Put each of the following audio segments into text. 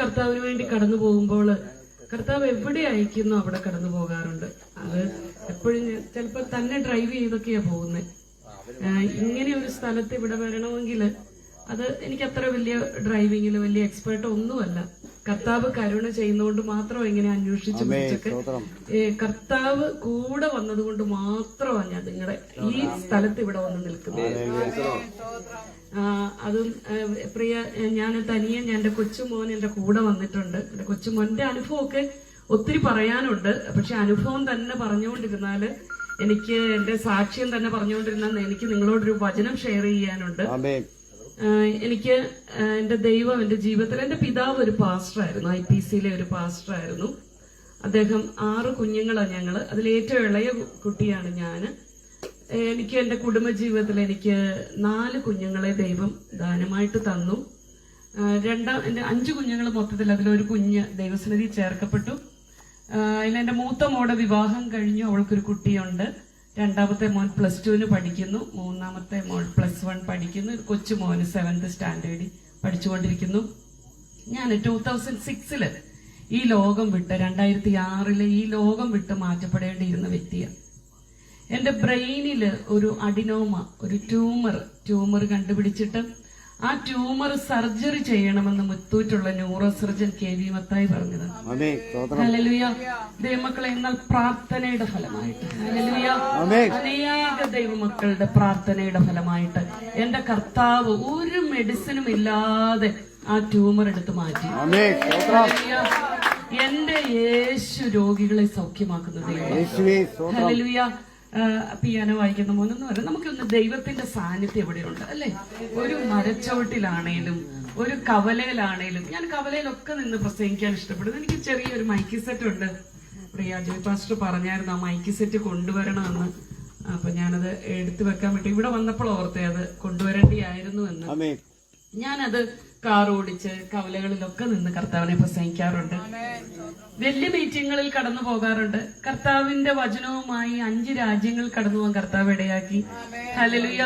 കർത്താവിന് വേണ്ടി കടന്നു പോകുമ്പോൾ കർത്താവ് എവിടെ അയക്കുന്നു അവിടെ കടന്നു പോകാറുണ്ട്. അത് എപ്പോഴും ചിലപ്പോൾ തന്നെ ഡ്രൈവ് ചെയ്തൊക്കെയാ പോകുന്നത്. ഇങ്ങനെ ഒരു സ്ഥലത്ത് ഇവിടെ വരണമെങ്കിൽ അത് എനിക്ക് അത്ര വലിയ ഡ്രൈവിങ്ങിൽ വലിയ എക്സ്പേർട്ട് ഒന്നുമല്ല. കർത്താവ് കരുണ ചെയ്യുന്നതുകൊണ്ട് മാത്രം ഇങ്ങനെ അന്വേഷിച്ച് പിടിച്ചൊക്കെ കർത്താവ് കൂടെ വന്നതുകൊണ്ട് മാത്രമാണ് ഞാൻ നിങ്ങളുടെ ഈ സ്ഥലത്ത് ഇവിടെ വന്ന് നിൽക്കുന്നത്. അതും പ്രിയ, ഞാൻ തനിയെ എന്റെ കൊച്ചുമോൻ എന്റെ കൂടെ വന്നിട്ടുണ്ട്. എന്റെ കൊച്ചുമോന്റെ അനുഭവമൊക്കെ ഒത്തിരി പറയാനുണ്ട്. പക്ഷെ അനുഭവം തന്നെ പറഞ്ഞുകൊണ്ടിരുന്നാല് എനിക്ക് എന്റെ സാക്ഷ്യം തന്നെ പറഞ്ഞുകൊണ്ടിരുന്നാൽ എനിക്ക് നിങ്ങളോടൊരു വചനം ഷെയർ ചെയ്യാനുണ്ട്. എനിക്ക് എന്റെ ദൈവം എന്റെ ജീവിതത്തിൽ, എന്റെ പിതാവ് ഒരു പാസ്റ്ററായിരുന്നു, IPCയിലെ ഒരു പാസ്റ്ററായിരുന്നു. അദ്ദേഹം 6 കുഞ്ഞുങ്ങളാണ് ഞങ്ങള്. അതിലേറ്റവും ഇളയ കുട്ടിയാണ് ഞാന്. എനിക്ക് എന്റെ കുടുംബജീവിതത്തിൽ എനിക്ക് 4 കുഞ്ഞുങ്ങളെ ദൈവം ദാനമായിട്ട് തന്നു. എന്റെ 5 കുഞ്ഞുങ്ങൾ മൊത്തത്തിൽ, അതിലൊരു കുഞ്ഞ് ദൈവസന്നിധി ചേർക്കപ്പെട്ടു. അതിലെന്റെ മൂത്ത മോടെ വിവാഹം കഴിഞ്ഞു, അവൾക്കൊരു കുട്ടിയുണ്ട്. രണ്ടാമത്തെ മോൻ +2 പഠിക്കുന്നു. മൂന്നാമത്തെ മോൻ +1 പഠിക്കുന്നു. കൊച്ചു മോന് 7th സ്റ്റാൻഡേർഡിൽ പഠിച്ചുകൊണ്ടിരിക്കുന്നു. ഞാൻ 2006 ഈ ലോകം വിട്ട്, 2006 ഈ ലോകം വിട്ട് മാറ്റപ്പെടേണ്ടിയിരുന്ന വ്യക്തിയാണ്. എന്റെ ബ്രെയിനില് ഒരു അഡിനോമ, ഒരു ട്യൂമർ കണ്ടുപിടിച്ചിട്ട് ആ ട്യൂമർ സർജറി ചെയ്യണമെന്ന് മുത്തൂറ്റുള്ള ന്യൂറോ സർജൻ KV മത്തായി പറഞ്ഞത്. ഹല്ലേലൂയ. ദൈവമക്കളെ, എന്നാൽ പ്രാർത്ഥനയുടെ ഫലമായിട്ട്, ഹല്ലേലൂയ, അനേക ദൈവമക്കളുടെ പ്രാർത്ഥനയുടെ ഫലമായിട്ട് എന്റെ കർത്താവ് ഒരു മെഡിസിനും ഇല്ലാതെ ആ ട്യൂമർ എടുത്ത് മാറ്റി. എന്റെ യേശു രോഗികളെ സൗഖ്യമാക്കുന്നത്. ഹല്ലേലൂയ. പിയാനോ വായിക്കുന്ന മോനൊന്നും പറയാം. നമുക്കൊന്ന് ദൈവത്തിന്റെ സാന്നിധ്യം എവിടെയുണ്ട് അല്ലെ? ഒരു മരച്ചോട്ടിലാണേലും ഒരു കവലയിലാണേലും, ഞാൻ കവലയിലൊക്കെ നിന്ന് പ്രസംഗിക്കാൻ ഇഷ്ടപ്പെടുന്നു. എനിക്ക് ചെറിയൊരു മൈക്ക് സെറ്റ് ഉണ്ട്. പ്രിയ ജോയ് പാസ്റ്റർ പറഞ്ഞായിരുന്നു ആ മൈക്ക് സെറ്റ് കൊണ്ടുവരണമെന്ന്. അപ്പൊ ഞാനത് എടുത്തു വെക്കാൻ വേണ്ടി ഇവിടെ വന്നപ്പോൾ ഓർത്തേ അത് കൊണ്ടുവരേണ്ടിയായിരുന്നു എന്ന്. ഞാനത് കാർ ഓടിച്ച് കവലകളിലൊക്കെ നിന്ന് കർത്താവിനെ പ്രസംഗിക്കാറുണ്ട്. വലിയ മീറ്റിങ്ങുകളിൽ കടന്നു പോകാറുണ്ട്. കർത്താവിന്റെ വചനവുമായി 5 രാജ്യങ്ങൾ കടന്നു പോകാൻ കർത്താവ് ഇടയാക്കി. ഹല്ലേലൂയ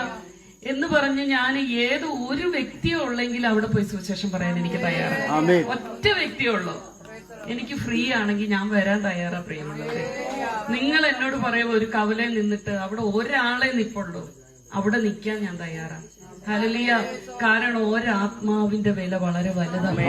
എന്ന് പറഞ്ഞ് ഞാൻ ഏത് ഒരു വ്യക്തിയോ ഉള്ളെങ്കിൽ അവിടെ പോയി സുവിശേഷം പറയാൻ എനിക്ക് തയ്യാറാണ്. ഒറ്റ വ്യക്തിയോ ഉള്ളൂ, എനിക്ക് ഫ്രീ ആണെങ്കിൽ ഞാൻ വരാൻ തയ്യാറാ. പ്രിയമുള്ളവരെ, നിങ്ങൾ എന്നോട് പറയുമ്പോ ഒരു കവലയിൽ നിന്നിട്ട് അവിടെ ഒരാളെ നിപ്പുള്ളൂ, അവിടെ നിൽക്കാൻ ഞാൻ തയ്യാറാണ്. ഹല്ലേലൂയ. കാരണം ഒരാത്മാവിന്റെ വില വളരെ വലുതാണ്.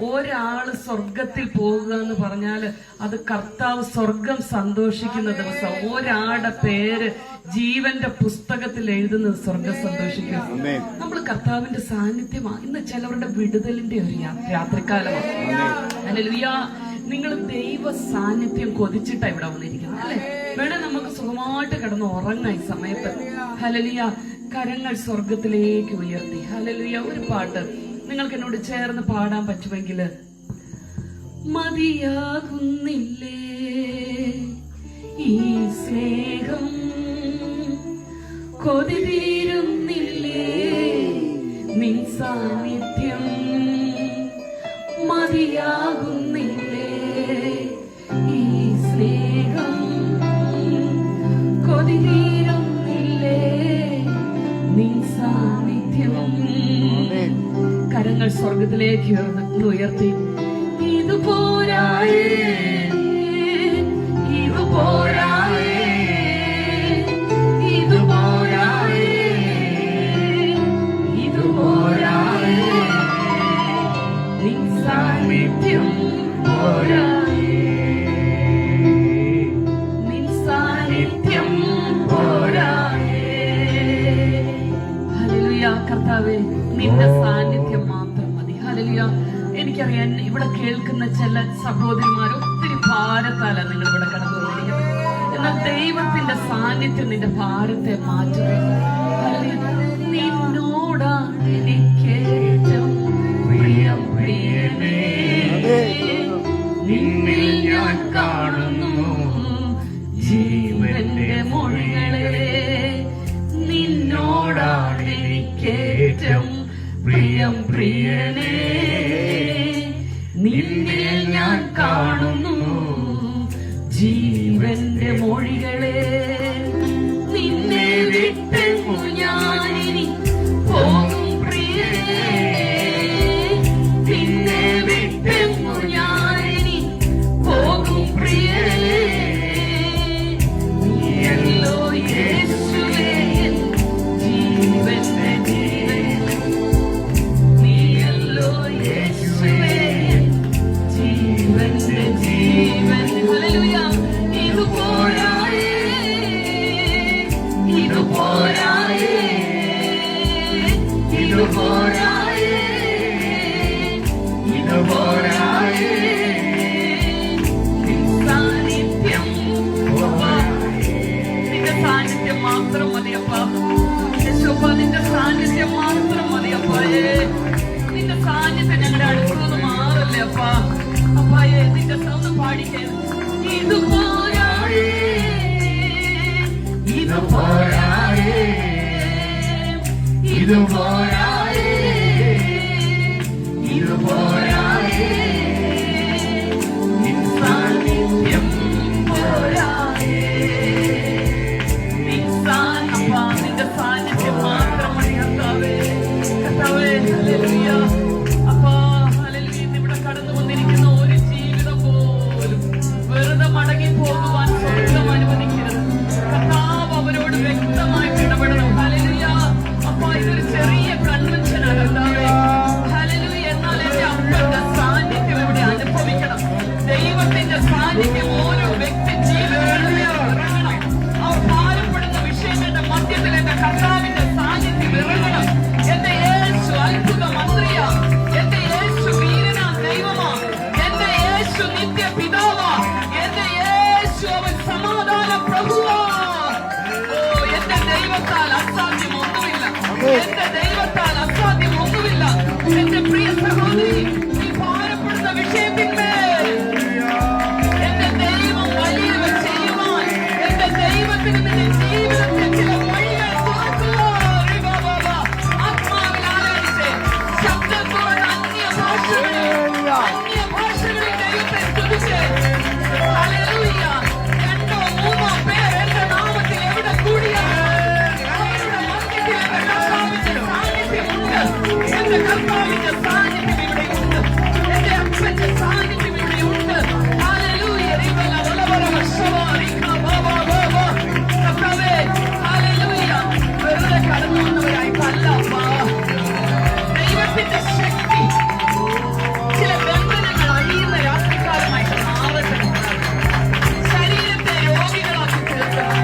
ഒരാള് സ്വർഗത്തിൽ പോകുക എന്ന് പറഞ്ഞാല് അത് കർത്താവ് സ്വർഗം സന്തോഷിക്കുന്ന ദിവസം. ഒരാളുടെ പേര് ജീവന്റെ പുസ്തകത്തിൽ എഴുതുന്നത് സ്വർഗം സന്തോഷിക്കും. നമ്മൾ കർത്താവിന്റെ സാന്നിധ്യമാണ്. ഇന്ന് ചിലവരുടെ വിടുതലിന്റെ ഒരു രാത്രികാലമാണ്. ഹല്ലേലൂയ. നിങ്ങൾ ദൈവ സാന്നിധ്യം കൊതിച്ചിട്ടാ ഇവിടെ വന്നിരിക്കുന്നത് അല്ലെ? വേണേ നമുക്ക് സുഖമായിട്ട് കിടന്ന് ഉറങ്ങാം ഈ സമയത്ത്. ഹല്ലേലൂയ. കരങ്ങൾ സ്വർഗത്തിലേക്ക് ഉയർത്തി. ഹല്ലേലൂയ. ഒരു പാട്ട് നിങ്ങൾക്ക് എന്നോട് ചേർന്ന് പാടാൻ പറ്റുമെങ്കിൽ. മതിയാകുന്നില്ലേ ഈ സ്നേഹം, കൊതി തീരുന്നില്ലേ നിൻ സാന്നിധ്യം, മതിയാകുന്നില്ലേ ഈ സ്നേഹം, കൊതി തീരുന്നില്ലേ നിൻ സാന്നിധ്യം. കരങ്ങൾ സ്വർഗത്തിലേക്ക് ഉയർത്തി. ഇതുപോരായേ, ഇതുപോരായേ, ഇതുപോരായേ, ഇതുപോരായേ നിൻ സാന്നിധ്യം പോരായേ, നിൻ സാന്നിധ്യം പോരായേ. ഹല്ലേലൂയ. കർത്താവേ, നിന്റെ സാന്നിധ്യം മാത്രം മതി. ഹല്ലേലൂയ. എനിക്കറിയാൻ ഇവിടെ കേൾക്കുന്ന ചില സഹോദരിമാർ ഒത്തിരി ഭാരത്താലാണ് നിങ്ങൾ ഇവിടെ കടന്നു വന്നിരിക്കുന്നത്. എന്നാൽ ദൈവത്തിന്റെ സാന്നിധ്യം നിന്റെ ഭാരത്തെ മാറ്റുന്നു. നിന്നോടാണ് എനിക്കേറ്റവും പ്രിയം പ്രിയനേ, നിന്നിൽ ഞാൻ കാണുന്നു ജീവന്റെ മൊഴികളെ. നിന്നോടാണ് എനിക്കേറ്റവും പ്രിയം പ്രിയനേ, നിന്നിൽ ഞാൻ കാണുന്നു ജീവന്റെ മൊഴികളെ. നിന്നെ വിട്ടെങ്ങു ഞാനിനി പോകും പ്രിയനേ, നിന്നെ പാടിക്കേ. ഇത് പോരായേ, ഇത് പോരായേ, ഇത് പോരായേ, ഇത് പോരായേ, നിൻ സാന്നിധ്യം പോരായേ. നിന്റെ സാന്നിധ്യം മാത്രം മതി കർത്താവേ. കർത്താവേ, ഹല്ലേലൂയ. അപ്പാ ഹല്ലേലൂയ. ഇവിടെ കടന്നു വന്നിരിക്കുന്ന ഒരു ജീവിതം പോലും വെറുതെ മടങ്ങി പോകുവാൻ സ്വർഗ്ഗം അനുവദിക്കരുത്. കർത്താവ് അവരോട് വ്യക്തമായിട്ട് ഇടപെടണം. ഹല്ലേലൂയ. അപ്പാ ഇതൊരു ചെറിയ കൺവെൻഷനാണ് കർത്താവേ. ഹല്ലേലൂയ. എന്നാൽ എന്റെ അപ്പന്റെ സാന്നിധ്യം ഇവിടെ അനുഭവിക്കണം. ദൈവത്തിന്റെ സാന്നിധ്യം ഓരോ വ്യക്തി ജീവിതങ്ങളിലും ഇറങ്ങണം. അവർ ഭാരപ്പെടുന്ന വിഷയങ്ങളുടെ മധ്യത്തിൽ എന്റെ കർത്താവിന്റെ സാന്നിധ്യം ഇറങ്ങണം. എന്റെ യേശു അത്ഭുത മന്ത്രിയാ, എന്റെ യേശു വീരനാ ദൈവമാ, എന്റെ യേശു നിത്യ പിതാവാ, എന്റെ യേശു അവൻ സമാധാന പ്രഭുവാ. ഓ, എന്റെ ദൈവത്താൽ അസാധ്യം ഒന്നുമില്ല, എന്റെ ദൈവത്താൽ അസാധ്യം ഒന്നുമില്ല. എന്റെ പ്രിയ സഹോദരി, നീ ഭാരപ്പെടുന്ന വിഷയത്തിന്മേൽ എന്റെ ദൈവം വലിയവ ചെയ്യുവാൻ, എന്റെ ദൈവത്തിന് നിന്റെ ജീവിതത്തിൽ ചില വഴികൾ തുറക്കുക. ആത്മാവിൽ ആരാധിച്ച് ശബ്ദം തുറന്ന് അന്യഭാഷകളിൽ ദൈവത്തെ സ്തുതിച്ച്. ഹല്ലേലൂയ. 2 3 പേർ എന്റെ നാമത്തിൽ എവിടെ കൂടിയാലും അവരുടെ മധ്യത്തിൽ എന്റെ കർത്താവിന്റെ സാന്നിധ്യമുണ്ട്. എന്റെ കർത്താവിന്റെ സാന്നിധ്യം ഇവിടെയുണ്ട്. എന്റെ അപ്പന്റെ സാന്നിധ്യം ഇവിടെയുണ്ട്. ഹല്ലേലൂയ. കർത്താവേ, ഹല്ലേലൂയ. വെറുതെ കടന്നു വന്നവരായിട്ടല്ല അപ്പാ. ദൈവത്തിന്റെ ശക്തി ചില ബന്ധനങ്ങൾ അഴിയുന്ന രാത്രികാലമായിട്ട് മാറട്ടെ. ശരീരത്തെ രോഗികളാക്കി തീർക്കണം.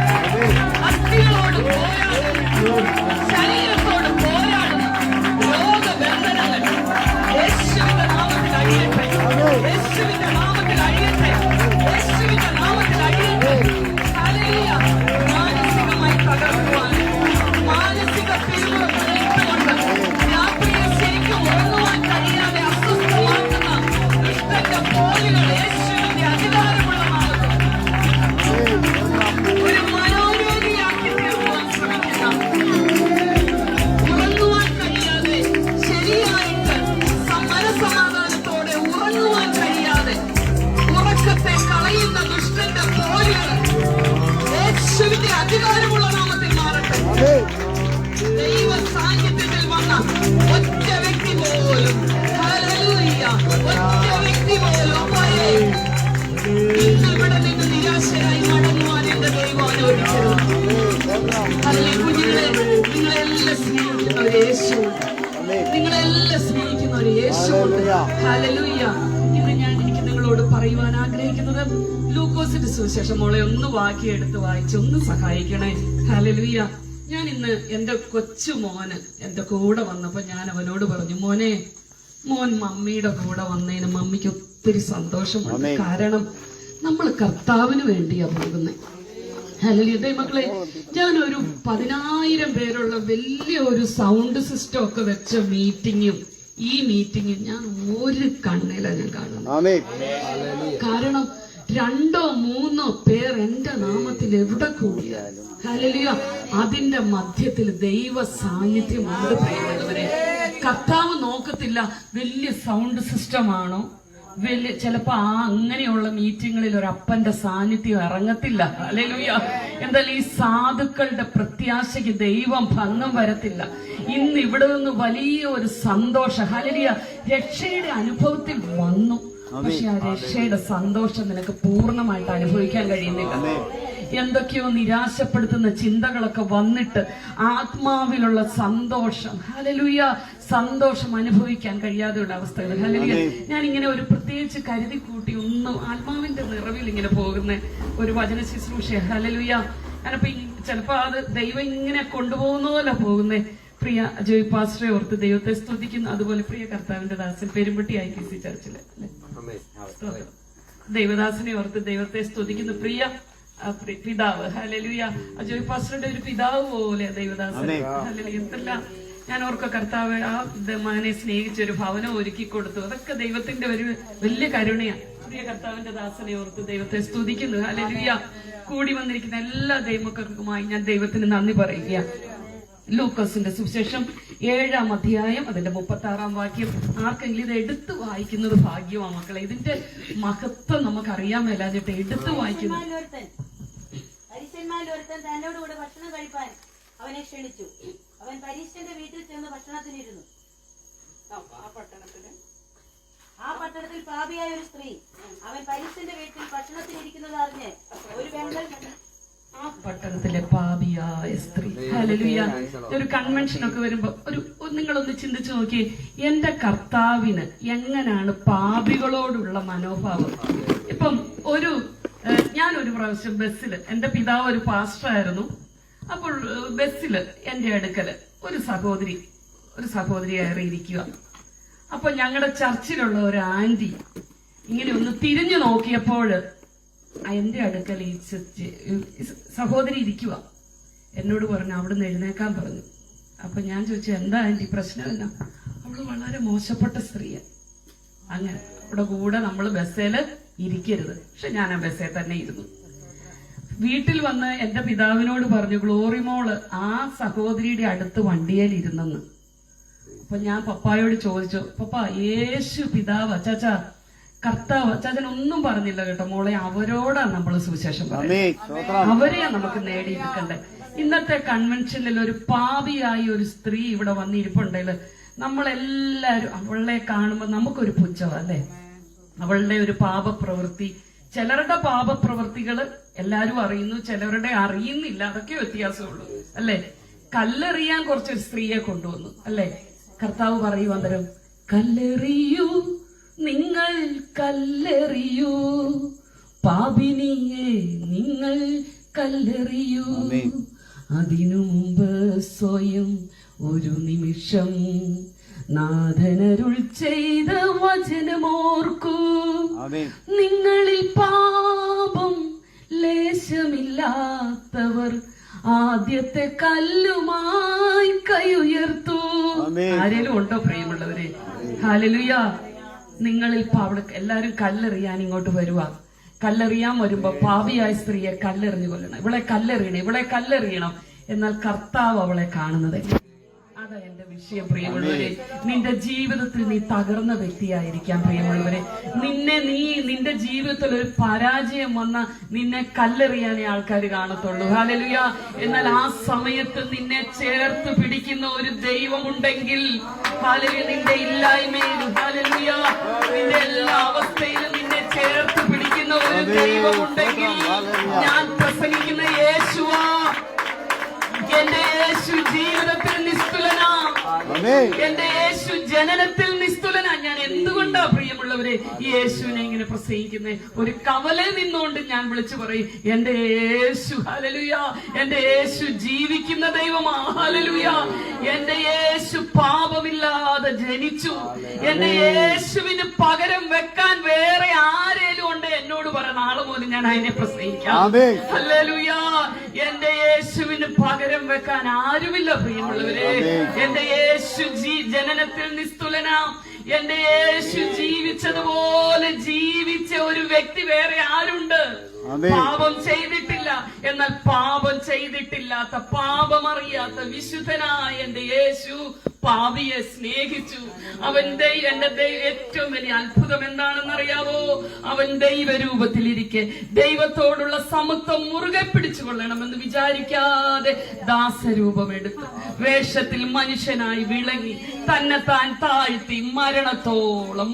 അസ്ഥികളോട് പോരാടുന്നു, ശരീരത്തോട് പോരാടുന്നു രോഗബന്ധനങ്ങൾ യേശുവിന്റെ നാമത്തിൽ അഴിയട്ടെ, യേശുവിന്റെ നാമത്തിൽ അഴിയട്ടെ, യേശുവിന്റെ നാമത്തിൽ അഴിയട്ടെ. ഹല്ലേലൂയ. മാനസികമായി തകർക്കുവാൻ, മാനസിക പിരിമുറുക്കൾ ഇട്ടുകൊണ്ട് രാത്രിയിൽ ശരിക്കും ഉറങ്ങുവാൻ കഴിയാതെ അസ്വസ്ഥമാക്കുന്ന ദുഷ്ടന്റെ പോലുകൾ യേശുവിന്റെ അധികാരമുള്ള നാമത്തിൽ ഒരു മനോരോഗിയാക്കി തീർക്കുവാൻ ശ്രമിക്കുന്ന, ഉറങ്ങുവാൻ കഴിയാതെ ശരിയായിട്ട് മനസമാധാനത്തോടെ ഉറങ്ങുവാൻ കഴിയാതെ ഉറക്കത്തെ കളയുന്ന ദുഷ്ടന്റെ പോലുകൾ യേശുവിന്റെ അധികാരമുള്ള നാമത്തിൽ മാറട്ടെ. ദൈവ സാന്നിധ്യത്തിൽ വന്ന ഒറ്റ വ്യക്തി പോലും, ഹല്ലേലൂയ, ഒറ്റ വ്യക്തി പോലും അപ്പായേ ഇന്ന് ഇവിടെ നിന്ന് നിരാശരായി മടങ്ങുവാൻ എന്റെ ദൈവം അനുവദിക്കരുത്. ഹല്ലേലൂയ. കുഞ്ഞുങ്ങളെ, നിങ്ങളെല്ലാം സ്നേഹിക്കുന്ന ഒരു യേശുവുണ്ട്, നിങ്ങളെല്ലാം സ്നേഹിക്കുന്ന ഒരു യേശുവുണ്ട്. ഹല്ലേലൂയ. ഇന്ന് ഞാൻ എനിക്ക് നിങ്ങളോട് പറയുവാൻ ആഗ്രഹിക്കുന്നത് ലൂക്കോസിന്റെ സുവിശേഷം മോളെ ഒന്ന് വാക്കിയെടുത്ത് വായിച്ച് ഒന്ന് സഹായിക്കണേ. ഹല്ലേലൂയ. ഞാൻ ഇന്ന് എന്റെ കൊച്ചു മോന് എന്റെ കൂടെ വന്നപ്പോ ഞാൻ അവനോട് പറഞ്ഞു, മോൻ മമ്മിയുടെ കൂടെ വന്നതിന് മമ്മിക്ക് ഒത്തിരി സന്തോഷമുണ്ട്. കാരണം നമ്മൾ കർത്താവിന് വേണ്ടിയാ പോകുന്നത്. ഹല്ലേലൂയ. ദൈവമക്കളെ, ഞാനൊരു 10,000 പേരുള്ള വലിയ ഒരു സൗണ്ട് സിസ്റ്റം ഒക്കെ വെച്ച മീറ്റിങ്ങും ഈ മീറ്റിങ്ങും ഞാൻ ഒരു കണ്ണിലാണ് ഞാൻ കാണുന്നത്. കാരണം 2 3 പേർ എന്റെ നാമത്തിൽ എവിടെ കൂടിയാലും ഹല്ലേലൂയ അതിന്റെ മധ്യത്തിൽ ദൈവ സാന്നിധ്യമുണ്ട്. പ്രിയമുള്ളവരെ, കർത്താവ് നോക്കത്തില്ല വലിയ സൗണ്ട് സിസ്റ്റം ആണോ, വലിയ ചിലപ്പോ അങ്ങനെയുള്ള മീറ്റിങ്ങളിൽ ഒരു അപ്പന്റെ സാന്നിധ്യം ഇറങ്ങത്തില്ല. ഹല്ലേലൂയ. എന്തായാലും ഈ സാധുക്കളുടെ പ്രത്യാശയ്ക്ക് ദൈവം ഭംഗം വരത്തില്ല. ഇന്ന് ഇവിടെ നിന്ന് വലിയ ഒരു സന്തോഷം, ഹല്ലേലൂയ, രക്ഷയുടെ അനുഭവത്തിൽ വന്നു. പക്ഷെ ആ രക്ഷയുടെ സന്തോഷം നിനക്ക് പൂർണ്ണമായിട്ട് അനുഭവിക്കാൻ കഴിയുന്നില്ല. എന്തൊക്കെയോ നിരാശപ്പെടുത്തുന്ന ചിന്തകളൊക്കെ വന്നിട്ട് ആത്മാവിലുള്ള സന്തോഷം, ഹല്ലേലൂയ, സന്തോഷം അനുഭവിക്കാൻ കഴിയാതെയുള്ള അവസ്ഥകൾ. ഹല്ലേലൂയ. ഞാൻ ഇങ്ങനെ ഒരു പ്രത്യേകിച്ച് കരുതി കൂട്ടി ഒന്ന് ആത്മാവിന്റെ നിറവിൽ ഇങ്ങനെ പോകുന്ന ഒരു വചന ശുശ്രൂഷ. ഹല്ലേലൂയ. ഞാനപ്പോ ചിലപ്പോ അത് ദൈവം ഇങ്ങനെ കൊണ്ടുപോകുന്ന പോലെ പോകുന്നേ. പ്രിയ ജോയ് പാസ്റ്ററെ ഓർത്ത് ദൈവത്തെ സ്തുതിക്കുന്നു. അതുപോലെ പ്രിയ കർത്താവിന്റെ ദാസൻ പെരുമ്പട്ടി IPC ചർച്ചില് ദൈവദാസനെ ഓർത്ത് ദൈവത്തെ സ്തുതിക്കുന്നു. പ്രിയ പിതാവ്, ഹല്ലേലൂയ, ജോയ് പാസ്റ്ററുടെ ഒരു പിതാവ് പോലെ ദൈവദാസൻ. ഹല്ലേലൂയ. എന്തെല്ലാം ഞാൻ ഓർക്ക കർത്താവ് ആ മകനെ സ്നേഹിച്ചൊരു ഭവനം ഒരുക്കി കൊടുത്തു. അതൊക്കെ ദൈവത്തിന്റെ ഒരു വലിയ കരുണയാണ്. പ്രിയ കർത്താവിന്റെ ദാസനെ ഓർത്ത് ദൈവത്തെ സ്തുതിക്കുന്നു. ഹല്ലേലൂയ. കൂടി വന്നിരിക്കുന്ന എല്ലാ ദൈവമക്കൾക്കുമായി ഞാൻ ദൈവത്തിന് നന്ദി പറയുക. ലൂക്കോസിന്റെ സുവിശേഷം 7-ാം അധ്യായം അതിന്റെ 36-ാം വാക്യം. ആർക്കെങ്കിലും ഇത് എടുത്തു വായിക്കുന്നത് ഭാഗ്യമാണ് മക്കളെ. ഇതിന്റെ മഹത്വം നമുക്കറിയാൻ മേലാഞ്ഞിട്ട് എടുത്തു വായിക്കുന്നു. തന്നോടുകൂടെ ഭക്ഷണം കഴിപ്പാൻ അവനെ ക്ഷണിച്ചു. അവൻ പരീശന്റെ വീട്ടിൽ ചെന്ന് ഭക്ഷണത്തിനിരുന്നു. ആ പട്ടണത്തിൽ പാപിയായ ഒരു സ്ത്രീ അവൻ പരീശന്റെ വീട്ടിൽ ഭക്ഷണത്തിനിരിക്കുന്നത് അറിഞ്ഞ് ഒരു വെങ്കൽ ആ പട്ടണത്തിലെ പാപിയായ സ്ത്രീ. ഹല്ലേലൂയ. ഒരു കൺവെൻഷനൊക്കെ വരുമ്പോ നിങ്ങളൊന്ന് ചിന്തിച്ചു നോക്കി, എന്റെ കർത്താവിന് എങ്ങനെയാണ് പാപികളോടുള്ള മനോഭാവം. ഇപ്പം ഞാനൊരു പ്രാവശ്യം ബസ്സില്, എന്റെ പിതാവ് ഒരു പാസ്റ്ററായിരുന്നു. അപ്പോൾ ബസ്സില് എന്റെ അടുക്കല് ഒരു സഹോദരി ഇരിക്കുക. അപ്പൊ ഞങ്ങളുടെ ചർച്ചിലുള്ള ഒരു ആന്റി ഇങ്ങനെ ഒന്ന് തിരിഞ്ഞു നോക്കിയപ്പോൾ എന്റെ അടുക്കൽ ഈ സഹോദരി ഇരിക്കുക. എന്നോട് പറഞ്ഞു അവിടുന്ന് എഴുന്നേക്കാൻ പറഞ്ഞു. അപ്പൊ ഞാൻ ചോദിച്ചു, എന്താ ആന്റി പ്രശ്നം എന്നാ? അവള് വളരെ മോശപ്പെട്ട സ്ത്രീയാണ്. അങ്ങനെ അവിടെ കൂടെ നമ്മൾ ബസ്സില് ഇരിക്കരുത്. പക്ഷെ ഞാൻ ആ ബസ്സിൽ തന്നെ ഇരുന്നു. വീട്ടിൽ വന്ന് എന്റെ പിതാവിനോട് പറഞ്ഞു, ഗ്ലോറി മോള് ആ സഹോദരിയുടെ അടുത്ത് വണ്ടിയിൽ ഇരുന്നെന്ന്. അപ്പൊ ഞാൻ പപ്പായോട് ചോദിച്ചു, പപ്പ യേശു പിതാവ് അച്ചാച്ചാ കർത്താവ്, അച്ചാച്ചൻ ഒന്നും പറഞ്ഞില്ല കേട്ടോ മോളെ, അവരോടാ നമ്മൾ സുവിശേഷം പറയുന്നത്, അവരെയാ നമുക്ക് നേടിയെടുക്കണ്ടേ. ഇന്നത്തെ കൺവെൻഷനിൽ ഒരു പാപിയായി ഒരു സ്ത്രീ ഇവിടെ വന്നിരിപ്പുണ്ടെങ്കിൽ നമ്മളെല്ലാരും അവളെ കാണുമ്പോ നമുക്കൊരു പുച്ഛവാ അല്ലേ? അവളുടെ ഒരു പാപപ്രവൃത്തി, ചിലരുടെ പാപപ്രവൃത്തികള് എല്ലാരും അറിയുന്നു, ചിലരുടെ അറിയുന്നില്ല. അതൊക്കെ വ്യത്യാസമുള്ളൂ അല്ലെ? കല്ലെറിയാൻ കുറച്ചൊരു സ്ത്രീയെ കൊണ്ടുവന്നു അല്ലെ? കർത്താവ് പറയൂ അന്നേരം, കല്ലെറിയൂ നിങ്ങൾ കല്ലെറിയൂ, പാപിനിയെ നിങ്ങൾ കല്ലെറിയൂ. അതിനു മുമ്പ് സ്വയം ഒരു നിമിഷം നാഥനരുൾ ചെയ്ത വചനമോർക്കൂ. നിങ്ങളിൽ പാപം ലേശമില്ലാത്തവർ ആദ്യത്തെ കല്ലുമായി കൈ ഉയർത്തു. ആരേലും ഉണ്ടോ പ്രിയമുള്ളവരെ? ഹല്ലേലൂയ. നിങ്ങളിൽ എല്ലാരും കല്ലെറിയാൻ ഇങ്ങോട്ട് വരുക. കല്ലെറിയാൻ വരുമ്പോ പാപിയായ സ്ത്രീയെ കല്ലെറിഞ്ഞു കൊല്ലണം. ഇവളെ കല്ലെറിയണം. എന്നാൽ കർത്താവ് അവളെ കാണുന്നത്. അതാ എന്റെ വിഷയം പ്രിയമുള്ളവരെ. നിന്റെ ജീവിതത്തിൽ നീ തകർന്ന വ്യക്തിയായിരിക്കാം പ്രിയമുള്ളവരെ. നിന്റെ ജീവിതത്തിൽ ഒരു പരാജയം വന്ന നിന്നെ കല്ലെറിയാനേ ആൾക്കാർ കാണത്തുള്ളൂ. ഹല്ലേലൂയ. എന്നാൽ ആ സമയത്ത് നിന്നെ ചേർത്ത് പിടിക്കുന്ന ഒരു ദൈവമുണ്ടെങ്കിൽ, ഹല്ലേലൂയ, നിന്റെ ഇല്ലായ്മയിലും, ഹല്ലേലൂയ, നിന്റെ എല്ലാ അവസ്ഥയിലും നിന്നെ ചേർത്ത് പിടിക്കുന്ന ഒരു ദൈവമുണ്ടെങ്കിൽ, ഞാൻ പ്രസംഗിക്കുന്ന യേശുവാ. എന്റെ യേശു ജീവിതത്തിൽ നിസ്തുലനാ. എന്റെ യേശു ജനനത്തിൽ നിസ്തുലനാ. ഞാൻ എന്തുകൊണ്ടാ പ്രിയമുള്ളവരെ യേശുവിനെ ഇങ്ങനെ പ്രസംഗിക്കുന്നത്? ഒരു കവലെ നിന്നുകൊണ്ട് ഞാൻ വിളിച്ചു പറയും, എന്റെ യേശു, ഹല്ലേലൂയ, എന്റെ യേശു ജീവിക്കുന്ന ദൈവമാ. ഹല്ലേലൂയ. എന്റെ യേശു പാപമില്ലാതെ ജനിച്ചു. എന്റെ യേശുവിന് പകരം വെക്കാൻ വേറെ ആരേലും ഉണ്ട് എന്നോട് പറ, നാളെ മുതൽ ഞാൻ അതിനെ പ്രസംഗിക്കാം. ഹല്ലേലൂയ. എന്റെ യേശുവിന് പകരം വെക്കാൻ ആരുമില്ല പ്രിയമുള്ളവരെ. എന്റെ യേശു ജനനത്തിൽ നിസ്തുലനാ. എന്റെ യേശു ജീവിച്ചതുപോലെ ജീവിച്ച ഒരു വ്യക്തി വേറെ ആരുണ്ട്? പാപം ചെയ്തിട്ടില്ല, എന്നാൽ പാപം ചെയ്തിട്ടില്ലാത്ത, പാപമറിയാത്ത വിശുദ്ധനായ എന്റെ യേശു പാപിയെ സ്നേഹിച്ചു. അവന്റെ ഏറ്റവും വലിയ അത്ഭുതം എന്താണെന്നറിയാവോ? അവൻ ദൈവരൂപത്തിലിരിക്കെ ദൈവത്തോടുള്ള സമത്വം മുറുകെ പിടിച്ചുകൊള്ളണമെന്ന് വിചാരിക്കാതെ ദാസരൂപമെടുത്ത് വേഷത്തിൽ മനുഷ്യനായി വിളങ്ങി തന്നെ താൻ താഴ്ത്തി മരണത്തോളം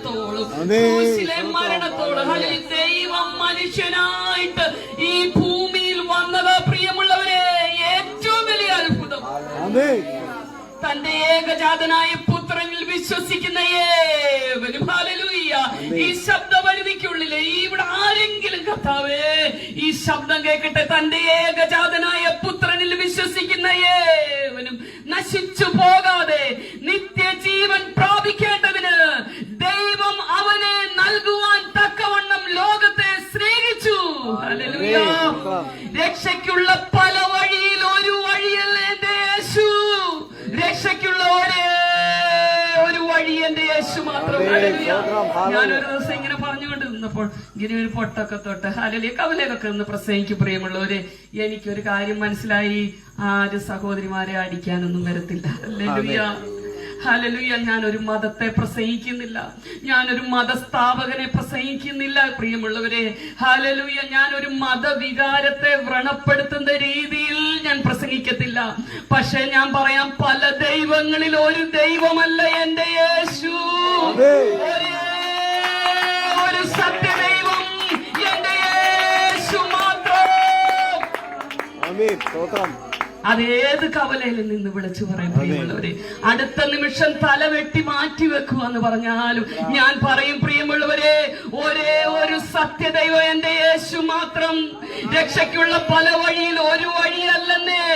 ക്രൂശിലെ മരണത്തോളം ദൈവം മനുഷ്യനായിട്ട് ഈ ഭൂമിയിൽ വന്നത് പ്രിയമുള്ളവരെ ഏറ്റവും വലിയ അത്ഭുതം. തന്റെ ഏകജാതനായ പുത്രനിൽ വിശ്വസിക്കുന്ന ഏവരും, ഹല്ലേലൂയ, ഈ ശബ്ദപരിധിക്കുള്ളില് ഇവിടെ ആരെങ്കിലും കർത്താവേ ഈ ശബ്ദം കേൾക്കട്ടെ, തന്റെ ഏകജാതനായ പുത്രനിൽ വിശ്വസിക്കുന്ന ഏവനും നശിച്ചു പോകാതെ നിത്യജീവൻ പ്രാപിക്കേണ്ടതിന് ദൈവം അവനെ നൽകുവാൻ തക്കവണ്ണം ലോകത്തെ സ്നേഹിച്ചു. ഹല്ലേലൂയ. രക്ഷയ്ക്കുള്ള പല വഴിയിൽ ഒരു വഴിയല്ല എന്റെ യേശു. രക്ഷയ്ക്ക് സ്തോത്രം. ഹല്ലേലൂയ. ഞാനൊരു ദിവസം ഇങ്ങനെ പറഞ്ഞുകൊണ്ട് നിന്നപ്പോൾ ഇങ്ങനെ ഒരു പൊട്ടൊക്കെ തൊട്ട് ഹല്ലേലൂയ കവലയിലൊക്കെ നിന്ന് പ്രസംഗിക്കും. പ്രിയമുള്ളവരെ, എനിക്കൊരു കാര്യം മനസ്സിലായി, ആര് സഹോദരിമാരെ അടിക്കാനൊന്നും വരത്തില്ല. ഹല്ലേലൂയ. ഹല്ലേലൂയ. ഞാനൊരു മതത്തെ പ്രസംഗിക്കുന്നില്ല, ഞാനൊരു മതസ്ഥാപകനെ പ്രസംഗിക്കുന്നില്ല. പ്രിയമുള്ളവരെ, ഹല്ലേലൂയ, ഞാനൊരു മതവികാരത്തെ വ്രണപ്പെടുത്തുന്ന രീതിയിൽ ഞാൻ പ്രസംഗിക്കത്തില്ല. പക്ഷെ ഞാൻ പറയാം, പല ദൈവങ്ങളിൽ ഒരു ദൈവമല്ല എന്റെ യേശു. ഒരു സത്യദൈവം എന്റെ യേശു മാത്രം. അതേത് കവലയിൽ നിന്ന് വിളിച്ചു പറയും. പ്രിയമുള്ളവരെ, അടുത്ത നിമിഷം തല വെട്ടി മാറ്റി വെക്കുക എന്ന് പറഞ്ഞാലും ഞാൻ പറയും, പ്രിയമുള്ളവരെ, ഒരേ ഒരു സത്യദൈവം എന്റെ യേശു മാത്രം. രക്ഷയ്ക്കുള്ള പല വഴിയിൽ ഒരു വഴിയല്ലെന്നേ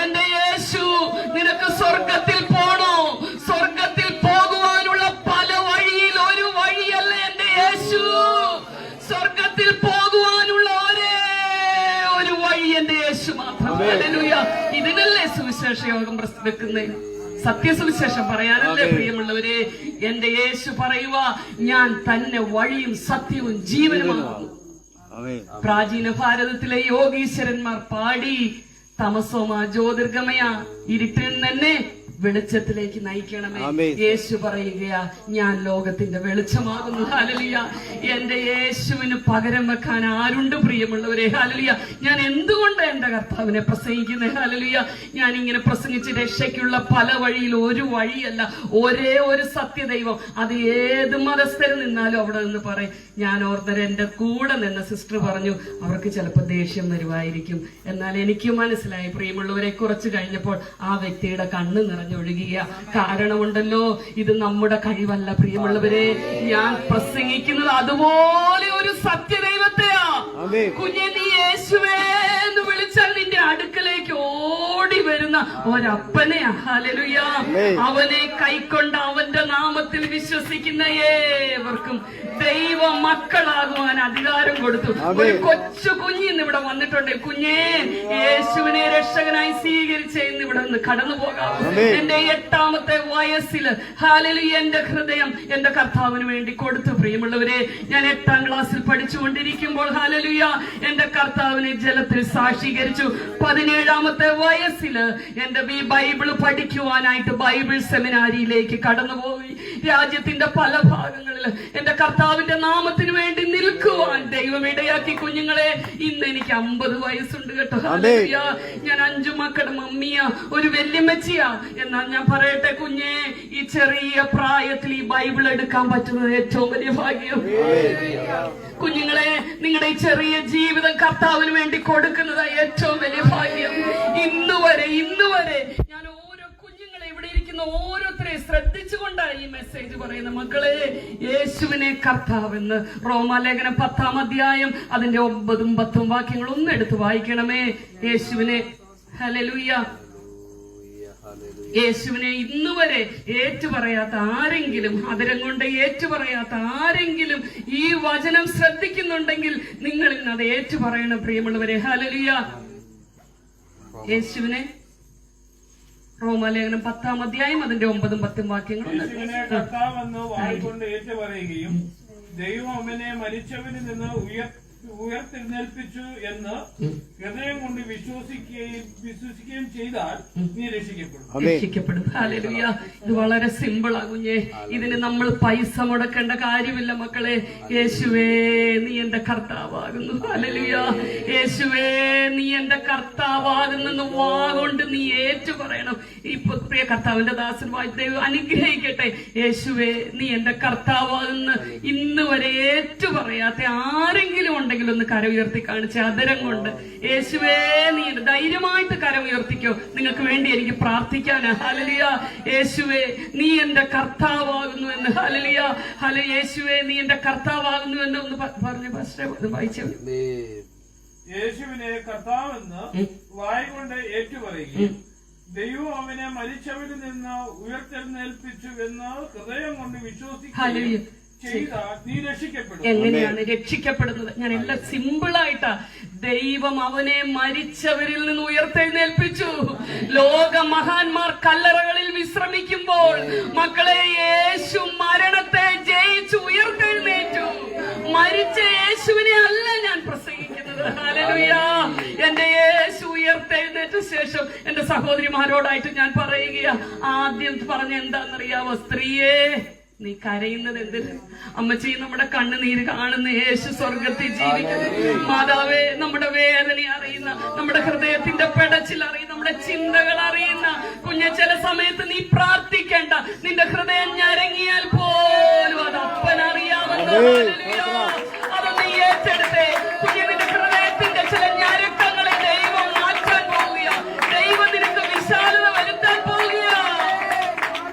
എന്റെ യേശു. നിനക്ക് സ്വർഗത്തിൽ പോണോ? സ്വർഗത്തിൽ പോകുവാനുള്ള പല വഴിയിൽ ഒരു വഴിയല്ല എന്റെ യേശു. സ്വർഗത്തിൽ പോകുവാനുള്ള ഒരേ ഒരു വഴി എന്റെ യേശു മാത്രം. ഹല്ലേലൂയ. ഇതിനല്ലേ സുവിശേഷ യോഗം വെക്കുന്നേ? സത്യസുവിശേഷം പറയാനല്ലേ? പ്രിയമുള്ളവരെ, എന്റെ യേശു പറയുക, ഞാൻ തന്നെ വഴിയും സത്യവും ജീവനുമാകുന്നു. പ്രാചീന ഭാരതത്തിലെ യോഗീശ്വരന്മാർ പാടി, തമസോമ ജ്യോതിർഗമയ, ഇരുട്ടിൽ തന്നെ വെളിച്ചത്തിലേക്ക് നയിക്കണമേ. യേശു പറയുകയാ, ഞാൻ ലോകത്തിന്റെ വെളിച്ചമാകുന്നു. ഹല്ലേലൂയ. എന്റെ യേശുവിന് പകരം വെക്കാൻ ആരുണ്ട് പ്രിയമുള്ളവരെ? ഹല്ലേലൂയ. ഞാൻ എന്തുകൊണ്ട് എന്റെ കർത്താവിനെ പ്രസംഗിക്കുന്നത്? ഹല്ലേലൂയ. ഞാൻ ഇങ്ങനെ പ്രസംഗിച്ച് രക്ഷയ്ക്കുള്ള പല വഴിയിൽ ഒരു വഴിയല്ല, ഒരേ ഒരു സത്യദൈവം. അത് ഏത് മതസ്ഥരിൽ നിന്നാലും അവിടെ നിന്ന് പറയും. ഞാൻ ഓർത്തര എന്റെ കൂടെ നിന്ന സിസ്റ്റർ പറഞ്ഞു, അവർക്ക് ചിലപ്പോൾ ദേഷ്യം വരുമായിരിക്കും. എന്നാൽ എനിക്ക് മനസ്സിലായി പ്രിയമുള്ളവരെ, കുറച്ച് കഴിഞ്ഞപ്പോൾ ആ വ്യക്തിയുടെ കണ്ണ് നിറഞ്ഞൊഴുകുക. കാരണമുണ്ടല്ലോ, ഇത് നമ്മുടെ കഴിവല്ല പ്രിയമുള്ളവരെ. ഞാൻ പ്രസംഗിക്കുന്നത് അതുപോലെ ഒരു സത്യദൈവത്തെയാ. കുഞ്ഞെ, നീ യേശുവേ എന്ന് വിളിച്ചാൽ നിന്റെ അടുക്കലേക്ക് ഓടി വരുന്ന ഒരപ്പനെയാ. ഹല്ലേലൂയ. അവനെ കൈക്കൊണ്ട് അവന്റെ നാമത്തിൽ വിശ്വസിക്കുന്ന ഏവർക്കും ദൈവ മക്കളാകുവാൻ അധികാരം കൊടുത്തു. ഒരു കൊച്ചു കുഞ്ഞിന്ന് ഇവിടെ വന്നിട്ടുണ്ട്. കുഞ്ഞേ, യേശുവിനെ രക്ഷകനായി സ്വീകരിച്ച് ഇന്ന് ഇവിടെ നിന്ന് കടന്നു പോകാം. എന്റെ 8ാമത്തെ വയസ്സിൽ ഹല്ലേലൂയ എന്റെ ഹൃദയം എന്റെ കർത്താവിന് വേണ്ടി കൊടുത്തു. പ്രിയമുള്ളവരെ, ഞാൻ 8ാം ക്ലാസ്സിൽ പഠിച്ചുകൊണ്ടിരിക്കുമ്പോൾ ഹല്ലേലൂയ എന്റെ കർത്താവിനെ ജലത്തിൽ സാക്ഷീകരിച്ചു. 17ാമത്തെ വയസ്സിൽ എന്റെ ഈ ബൈബിള് പഠിക്കുവാനായിട്ട് ബൈബിൾ സെമിനാരിയിലേക്ക് കടന്നുപോയി. രാജ്യത്തിന്റെ പല ഭാഗങ്ങളിൽ എന്റെ കർത്താവിന്റെ നാമത്തിന് വേണ്ടി നിൽക്കുവാൻ ദൈവം ഇടയാക്കി. കുഞ്ഞുങ്ങളെ, ഇന്ന് എനിക്ക് 50 വയസ്സുണ്ട് കേട്ടോ. ഹല്ലേലൂയ. ഞാൻ 5 മക്കളുടെ മമ്മിയാ, ഒരു വല്യമ്മച്ചിയാ. എന്നാൽ ഞാൻ പറയട്ടെ കുഞ്ഞെ, ഈ ചെറിയ പ്രായത്തിൽ ഈ ബൈബിൾ എടുക്കാൻ പറ്റുന്നത് ഏറ്റവും വലിയ ഭാഗ്യം. കുഞ്ഞുങ്ങളെ, നിങ്ങളുടെ ഈ ചെറിയ ജീവിതം കർത്താവിന് വേണ്ടി കൊടുക്കുന്നത് ഏറ്റവും വലിയ ഭാഗ്യം. ഇന്നുവരെ ഞാൻ ഓരോ കുഞ്ഞുങ്ങളെ ഇവിടെ ഇരിക്കുന്ന ഓരോരുത്തരെ ശ്രദ്ധിച്ചുകൊണ്ടാണ് ഈ മെസ്സേജ് പറയുന്നത്. മക്കളെ, യേശുവിനെ കർത്താവെന്ന് റോമാലേഖനം 10ാം അധ്യായം അതിന്റെ 9ഉം 10ഉം വാക്യങ്ങൾ ഒന്ന് എടുത്ത് വായിക്കണമേ. യേശുവിനെ, ഹല്ലേലൂയ, യേശുവിനെ ഇന്നുവരെ ഏറ്റുപറയാത്ത ആരെങ്കിലും, അതിരം കൊണ്ട് ഏറ്റുപറയാത്ത ആരെങ്കിലും ഈ വചനം ശ്രദ്ധിക്കുന്നുണ്ടെങ്കിൽ നിങ്ങൾ ഇന്ന് അത് ഏറ്റുപറയണം പ്രിയമുള്ളവരെ. ഹല്ലേലൂയ. യേശുവിനെ റോമാലേഖനം 10ാം അധ്യായം അതിന്റെ 9ഉം 10ഉം വാക്യങ്ങൾ വായിക്കൊണ്ട് ഏറ്റുപറയുകയും ദൈവം അവനെ മരിച്ചവരിൽ നിന്ന് ഉയർത്തെഴുന്നേൽപ്പിച്ചു എന്ന് ഹൃദയം കൊണ്ട് വിശ്വസിക്കുകയും ചെയ്താൽ നീ രക്ഷിക്കപ്പെടും. ഹല്ലേലൂയ. ഇത് വളരെ സിമ്പിൾ ആകുഞ്ഞേ. ഇതിന് നമ്മൾ പൈസ മുടക്കേണ്ട കാര്യമില്ല മക്കളെ. യേശുവേ, നീ എന്റെ കർത്താവാകുന്നു. ഹല്ലേലൂയ. യേശുവേ, നീ എന്റെ കർത്താവാകുന്നെന്ന് വാഗൊണ്ട് നീ ഏറ്റു പറയണം. ഇപ്പൊ പ്രിയ കർത്താവിന്റെ ദാസൻ ദൈവം അനുഗ്രഹിക്കട്ടെ. യേശുവേ, നീ എന്റെ കർത്താവാകുന്ന ഇന്ന് വരെ ഏറ്റു പറയാത്ത ആരെങ്കിലും ഉണ്ടെങ്കിൽ ഒന്ന് കര ഉയർത്തി കാണിച്ച അതരം കൊണ്ട്. യേശുവേ, നീ ധൈര്യമായിട്ട് കര ഉയർത്തിക്കോ. നിങ്ങൾക്ക് വേണ്ടി എനിക്ക് പ്രാർത്ഥിക്കാനാ. ഹല്ലേലൂയ. യേശുവേ, നീ എന്റെ കർത്താവാകുന്നു എന്ന്. ഹല്ലേലൂയ. യേശുവേ, നീ എന്റെ കർത്താവാകുന്നു എന്ന് ഒന്ന് പറഞ്ഞു വായിച്ചു. യേശുവിനെ കർത്താവെന്ന് വായ്കൊണ്ട് ഏറ്റുപറയുകയും ദൈവം അവനെ മരിച്ചവരിൽ നിന്ന് ഉയർത്തെഴുന്നേൽപ്പിച്ചു എന്ന് ഹൃദയം കൊണ്ട് വിശ്വസിക്കുകയും ചെയ്താൽ നീ രക്ഷിക്കപ്പെടും. എങ്ങനെയാണ് രക്ഷിക്കപ്പെടുന്നത്? ഞാൻ എല്ലാം സിമ്പിളായിട്ടാ. ദൈവം അവനെ മരിച്ചവരിൽ നിന്ന് ഉയർത്തെഴുന്നേൽപ്പിച്ചു. ലോക മഹാന്മാർ കല്ലറകളിൽ വിശ്രമിക്കുമ്പോൾ മക്കളെ യേശു മരണത്തെ ജയിച്ചു ഉയർത്തെഴുന്നേറ്റു. മരിച്ച യേശുവിനെ അല്ല ഞാൻ പ്രസംഗിക്കുന്നത്. ഹല്ലേലൂയ. എന്റെ യേശു ഉയർത്തെഴുന്നേറ്റ ശേഷം എന്റെ സഹോദരിമാരോടായിട്ട് ഞാൻ പറയുകയാ. ആദ്യം പറഞ്ഞ എന്താണെന്നറിയാവോ? സ്ത്രീയെ, നീ കരയുന്നത് എന്തിന്? അമ്മച്ചി, നമ്മുടെ കണ്ണുനീര് കാണുന്ന യേശു സ്വർഗത്തിൽ ജീവിക്കുന്നു. മാതാവേ, നമ്മുടെ വേദന അറിയുന്ന, നമ്മുടെ ഹൃദയത്തിന്റെ പെടച്ചിൽ അറിയുന്ന, നമ്മുടെ ചിന്തകൾ അറിയുന്ന കുഞ്ഞെ, ചില സമയത്ത് നീ പ്രാർത്ഥിക്കേണ്ട. നിന്റെ ഹൃദയം ഞരങ്ങിയാൽ പോലും അത് അപ്പനറിയാമെന്ന്. അതൊന്ന് ഏറ്റെടുത്തേ കുഞ്ഞെ. നിന്റെ ഹൃദയത്തിന്റെ ചില ഞരക്കങ്ങളെ ദൈവം മാറ്റാൻ പോവുക. ദൈവം നിനക്ക് വിശാലത വരുത്താൻ പോവുക.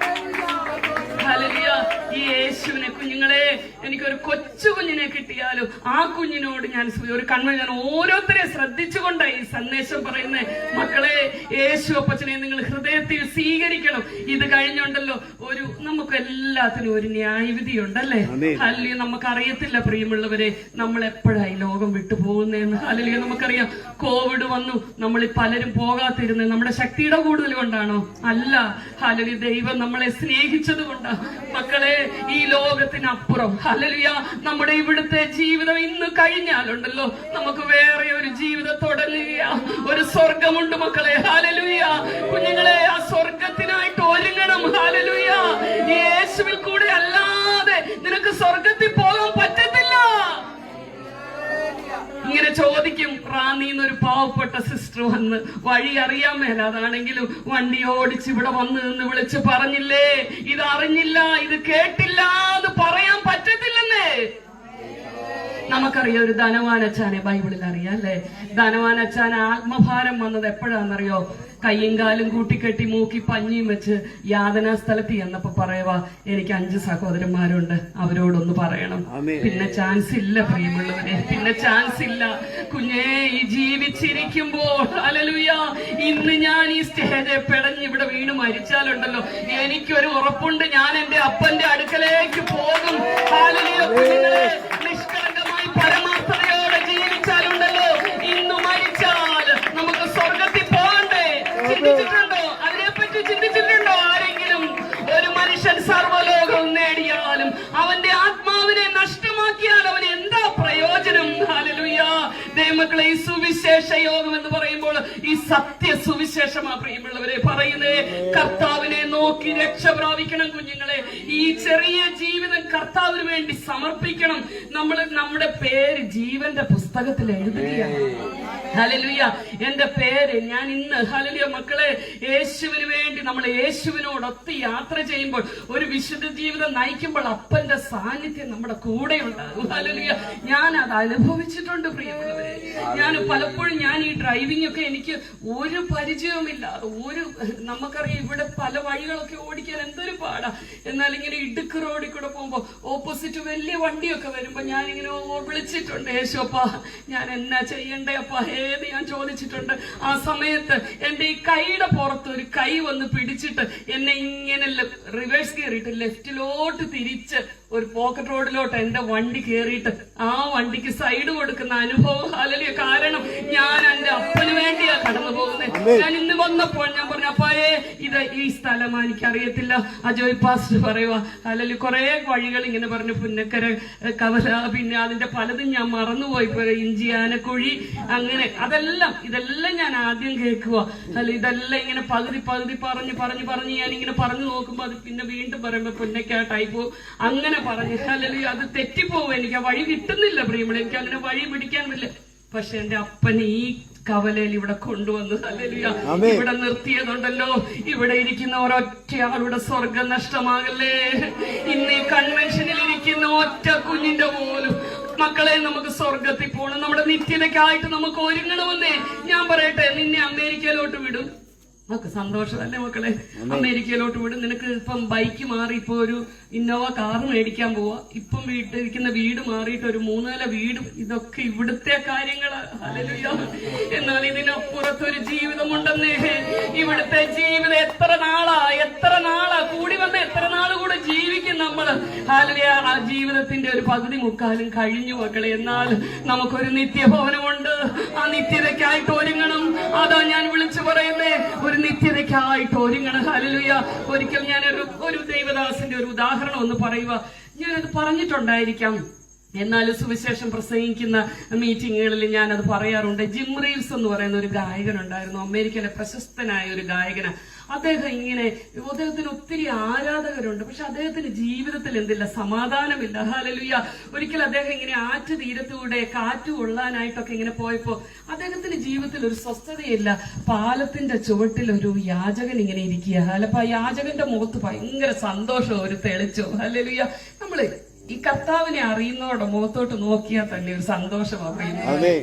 ഹല്ലേലൂയ. ഈ യേശുവിനെ, കുഞ്ഞുങ്ങളെ, എനിക്കൊരു കൊച്ചു കുഞ്ഞിനെ കിട്ടിയാലും ആ കുഞ്ഞിനോട് ഞാൻ ഒരു ഞാൻ ഓരോരുത്തരെ ശ്രദ്ധിച്ചുകൊണ്ടാണ് ഈ സന്ദേശം പറയുന്നത്. മക്കളെ, യേശു അപ്പച്ചനെ നിങ്ങൾ ഹൃദയത്തിൽ സ്വീകരിക്കണം. ഇത് കഴിഞ്ഞുണ്ടല്ലോ നമുക്ക് എല്ലാത്തിനും ഒരു ന്യായവിധി ഉണ്ടല്ലേ? അല്ലെങ്കിൽ നമുക്കറിയത്തില്ല പ്രിയമുള്ളവരെ, നമ്മൾ എപ്പോഴായി ലോകം വിട്ടു പോകുന്നതെന്ന്. അല്ലെങ്കിൽ നമുക്കറിയാം, കോവിഡ് വന്നു, നമ്മൾ പലരും പോകാതിരുന്നത് നമ്മുടെ ശക്തിയുടെ കൂടുതൽ കൊണ്ടാണോ? അല്ല. അല്ലെങ്കിൽ ദൈവം നമ്മളെ സ്നേഹിച്ചത് കൊണ്ടാ. മക്കളെ, ഈ ലോകത്തിനപ്പുറം ഹല്ലേലൂയ നമ്മുടെ ഇവിടുത്തെ ജീവിതം ഇന്ന് കഴിഞ്ഞാലുണ്ടല്ലോ, നമുക്ക് വേറെ ഒരു ജീവിതം തുടങ്ങുക. ഒരു സ്വർഗമുണ്ട് മക്കളെ. ഹല്ലേലൂയ. കുഞ്ഞുങ്ങളെ, ആ സ്വർഗത്തിനായിട്ട് ഒരുങ്ങണം. ഹല്ലേലൂയ. യേശുവിൽ കൂടെ അല്ലാതെ നിനക്ക് സ്വർഗത്തിൽ പോകാൻ പറ്റത്തില്ല. ഇങ്ങനെ ചോദിക്കും. റാന്നിന്നൊരു പാവപ്പെട്ട സിസ്റ്റർ വന്ന്, വഴി അറിയാൻ മേലാതാണെങ്കിലും വണ്ടി ഓടിച്ച് ഇവിടെ വന്ന് നിന്ന് വിളിച്ച് പറഞ്ഞില്ലേ, ഇത് അറിഞ്ഞില്ല, ഇത് കേട്ടില്ല എന്ന് പറയാൻ പറ്റത്തില്ലെന്നേ. നമുക്കറിയാം, ഒരു ധനവാനച്ചാനെ ബൈബിളിൽ അറിയാം അല്ലെ? ധനവാനച്ചാൻ ആത്മഭാരം വന്നത് എപ്പോഴാണെന്നറിയോ? കയ്യും കാലും കൂട്ടിക്കെട്ടി മൂക്കി പഞ്ഞിയും വെച്ച് യാതനാ സ്ഥലത്ത് ചെന്നപ്പോ പറയുവാ, എനിക്ക് 5 സഹോദരന്മാരുണ്ട്, അവരോടൊന്ന് പറയണം. പിന്നെ ചാൻസ് ഇല്ല പ്രിയമുള്ളവരെ, പിന്നെ ചാൻസ് ഇല്ല. കുഞ്ഞേ, ഈ ജീവിച്ചിരിക്കുമ്പോൾ ഹല്ലേലൂയ, ഇന്ന് ഞാൻ ഈ സ്റ്റേജ് പെടഞ്ഞ് ഇവിടെ വീണ് മരിച്ചാലുണ്ടല്ലോ, എനിക്കൊരു ഉറപ്പുണ്ട്, ഞാൻ എന്റെ അപ്പന്റെ അടുക്കലേക്ക് പോകും. ഹല്ലേലൂയ. നിഷ്കളങ്കമായി പരമാർത്ഥതയോടെ ജീവിച്ചാലുണ്ടല്ലോ, ഇന്ന് മരിച്ചാൽ നമുക്ക് സ്വർഗത്തിൽ പോകണ്ടേ? ചിന്തിച്ചിട്ടുണ്ടോ? അതിനെപ്പറ്റി ചിന്തിച്ചിട്ടുണ്ടോ ആരെങ്കിലും? ഒരു മനുഷ്യൻ സർവ്വലോകവും നേടിയാലും അവന്റെ ആത്മാവിനെ നഷ്ടമാക്കിയാൽ അവന് എന്താ പ്രയോജനം? ഹല്ലേലൂയ. ദൈവമക്കളെ, ഈ സുവിശേഷ യോഗം എന്ന് പറയുമ്പോൾ ഈ സത്യ സുവിശേഷമാ പ്രിയമുള്ളവരെ പറയുന്നേ. കർത്താവിനെ നോക്കി രക്ഷ പ്രാപിക്കണം കുഞ്ഞുങ്ങളെ. ഈ ചെറിയ ജീവിതം കർത്താവിന് വേണ്ടി സമർപ്പിക്കണം. നമ്മുടെ പേര് ജീവന്റെ പുസ്തകത്തിൽ എഴുതുകയാണ്. ഹല്ലേലൂയ. എന്റെ പേര് ഞാൻ ഇന്ന് ഹല്ലേലൂയ മക്കളെ, യേശുവിന് വേണ്ടി നമ്മൾ യേശുവിനോടൊത്ത് യാത്ര ചെയ്യുമ്പോൾ, ഒരു വിശുദ്ധ ജീവിതം നയിക്കുമ്പോൾ അപ്പന്റെ സാന്നിധ്യം നമ്മുടെ കൂടെ ഉണ്ടാകും. ഹല്ലേലൂയ. ഞാൻ അത് അനുഭവിച്ചിട്ടുണ്ട് പ്രിയമുള്ളവരെ. ഞാൻ പലപ്പോഴും ഈ ഡ്രൈവിംഗ് ഒക്കെ എനിക്ക് ഒരു പരിചയവുമില്ലാതെ, നമുക്കറിയാം ഇവിടെ പല വഴികളൊക്കെ ഓടിക്കാൻ എന്തൊരു പാടാ. എന്നാൽ ഇങ്ങനെ ഇടുക്ക് റോഡിൽ കൂടെ പോകുമ്പോ ഓപ്പോസിറ്റ് വലിയ വണ്ടിയൊക്കെ വരുമ്പോ ഞാനിങ്ങനെ വിളിച്ചിട്ടുണ്ട്, യേശുപ്പാ ഞാൻ എന്നാ ചെയ്യണ്ടേ അപ്പാ ഏത് ഞാൻ ചോദിച്ചിട്ടുണ്ട്. ആ സമയത്ത് എന്റെ ഈ കൈയുടെ പുറത്ത് ഒരു കൈ വന്ന് പിടിച്ചിട്ട് എന്നെ ഇങ്ങനെ റിവേഴ്സ് കയറിയിട്ട് ലെഫ്റ്റിലോട്ട് തിരിച്ച് ഒരു പോക്കറ്റ് റോഡിലോട്ട് എന്റെ വണ്ടി കയറിയിട്ട് ആ വണ്ടിക്ക് സൈഡ് കൊടുക്കുന്ന അനുഭവം. ഹല്ലേലൂയ. കാരണം ഞാൻ എന്റെ അപ്പന് വേണ്ടിയാ കടന്നു പോകുന്നത്. ഞാൻ ഇന്ന് വന്നപ്പോൾ ഞാൻ പറഞ്ഞു, അപ്പായേ ഇത് ഈ സ്ഥലം എനിക്കറിയത്തില്ല. അജോയ് പാസ്റ്റർ പറയുക. ഹല്ലേലൂയ. കുറെ വഴികൾ ഇങ്ങനെ പറഞ്ഞു, പുന്നക്കര, കവല, പിന്നെ അതിന്റെ പലതും ഞാൻ മറന്നുപോയി. ഇഞ്ചിയാനക്കുഴി, അങ്ങനെ ഇതെല്ലാം ഞാൻ ആദ്യം കേൾക്കുക. അല്ല, ഇതെല്ലാം ഇങ്ങനെ പകുതി പറഞ്ഞ് ഞാൻ ഇങ്ങനെ പറഞ്ഞു നോക്കുമ്പോ അത് പിന്നെ വീണ്ടും പറയുമ്പോ പുന്നക്കാട്ടായി പോകും. അങ്ങനെ പറഞ്ഞു. ഹല്ലേലൂയ. അത് തെറ്റിപ്പോവും. എനിക്ക് ആ വഴി കിട്ടുന്നില്ല പ്രിയമുള്ള. എനിക്ക് അങ്ങനെ വഴി പിടിക്കാൻ പറ്റില്ല. പക്ഷെ എന്റെ അപ്പൻ ഈ കവലയിൽ ഇവിടെ കൊണ്ടുവന്നു. ഹല്ലേലൂയ. ഇവിടെ നിർത്തിയതുണ്ടല്ലോ, ഇവിടെ ഇരിക്കുന്ന ഒരൊറ്റ ആളുടെ സ്വർഗം നഷ്ടമാകല്ലേ. ഇന്ന് ഈ കൺവെൻഷനിൽ ഇരിക്കുന്ന ഒറ്റ കുഞ്ഞിന്റെ പോലും മക്കളെ നമുക്ക് സ്വർഗത്തിൽ പോകണം. നമ്മുടെ നിത്യതയ്ക്കായിട്ട് നമുക്ക് ഒരുങ്ങണമെന്നേ. ഞാൻ പറയട്ടെ, നിന്നെ അമേരിക്കയിലോട്ട് വിടും, ഒക്കെ സന്തോഷമല്ലേ മക്കളെ? അമേരിക്കയിലോട്ട് വിടും. നിനക്ക് ഇപ്പം ബൈക്ക് മാറി ഇപ്പൊ ഒരു ഇന്നോവ കാർ മേടിക്കാൻ പോവാ. ഇപ്പം വീട്ടിലിരിക്കുന്ന വീട് മാറിയിട്ട് ഒരു 3 നില വീട്. ഇതൊക്കെ ഇവിടുത്തെ കാര്യങ്ങള്. ഹല്ലേലൂയ. എന്നാൽ ഇതിനപ്പുറത്തൊരു ജീവിതമുണ്ടെന്നേ. ഇവിടുത്തെ ജീവിതം എത്ര നാളാ കൂടി വന്ന എത്ര നാള് കൂടെ ജീവിക്കും നമ്മള്. ഹല്ലേലൂയ. ആ ജീവിതത്തിന്റെ ഒരു പകുതി മുക്കാലും കഴിഞ്ഞു മക്കളെ. എന്നാൽ നമുക്കൊരു നിത്യഭവനമുണ്ട്. ആ നിത്യതയ്ക്കായിട്ട് ഒരുങ്ങണം. അതാ ഞാൻ വിളിച്ചു പറയുന്നേ, ഒരു നിത്യതയ്ക്കായിട്ട് ഒരുങ്ങണം. ഹല്ലേലൂയ. ഒരിക്കൽ ഞാൻ ഒരു ദൈവദാസന്റെ ഒരു ഉദാഹരണം ഒന്ന് പറയുക. ഞാനത് പറഞ്ഞിട്ടുണ്ടായിരിക്കാം, എന്നാലും സുവിശേഷം പ്രസംഗിക്കുന്ന മീറ്റിങ്ങുകളിൽ ഞാനത് പറയാറുണ്ട്. ജിം റീവ്സ് എന്ന് പറയുന്ന ഒരു ഗായകനുണ്ടായിരുന്നു, അമേരിക്കയിലെ പ്രശസ്തനായ ഒരു ഗായകന്. അദ്ദേഹത്തിന് ഒത്തിരി ആരാധകരുണ്ട്. പക്ഷെ അദ്ദേഹത്തിന് ജീവിതത്തിൽ എന്തില്ല, സമാധാനമില്ല. ഹല്ലേലൂയ. ഒരിക്കൽ അദ്ദേഹം ഇങ്ങനെ ആറ്റ് തീരത്തൂടെ കാറ്റ് കൊള്ളാനായിട്ടൊക്കെ ഇങ്ങനെ പോയപ്പോ അദ്ദേഹത്തിന്റെ ജീവിതത്തിൽ ഒരു സ്വസ്ഥതയില്ല. പാലത്തിന്റെ ചുവട്ടിൽ ഒരു യാചകൻ ഇങ്ങനെ ഇരിക്കുക. അല്ലപ്പോ ആ യാചകന്റെ മുഖത്ത് ഭയങ്കര സന്തോഷം, ഒരു തെളിച്ചോ. ഹല്ലേലൂയ. നമ്മള് ഈ കർത്താവിനെ അറിയുന്നതോടെ മുഖത്തോട്ട് നോക്കിയാൽ തന്നെ ഒരു സന്തോഷമാണ് പറയുന്നത്.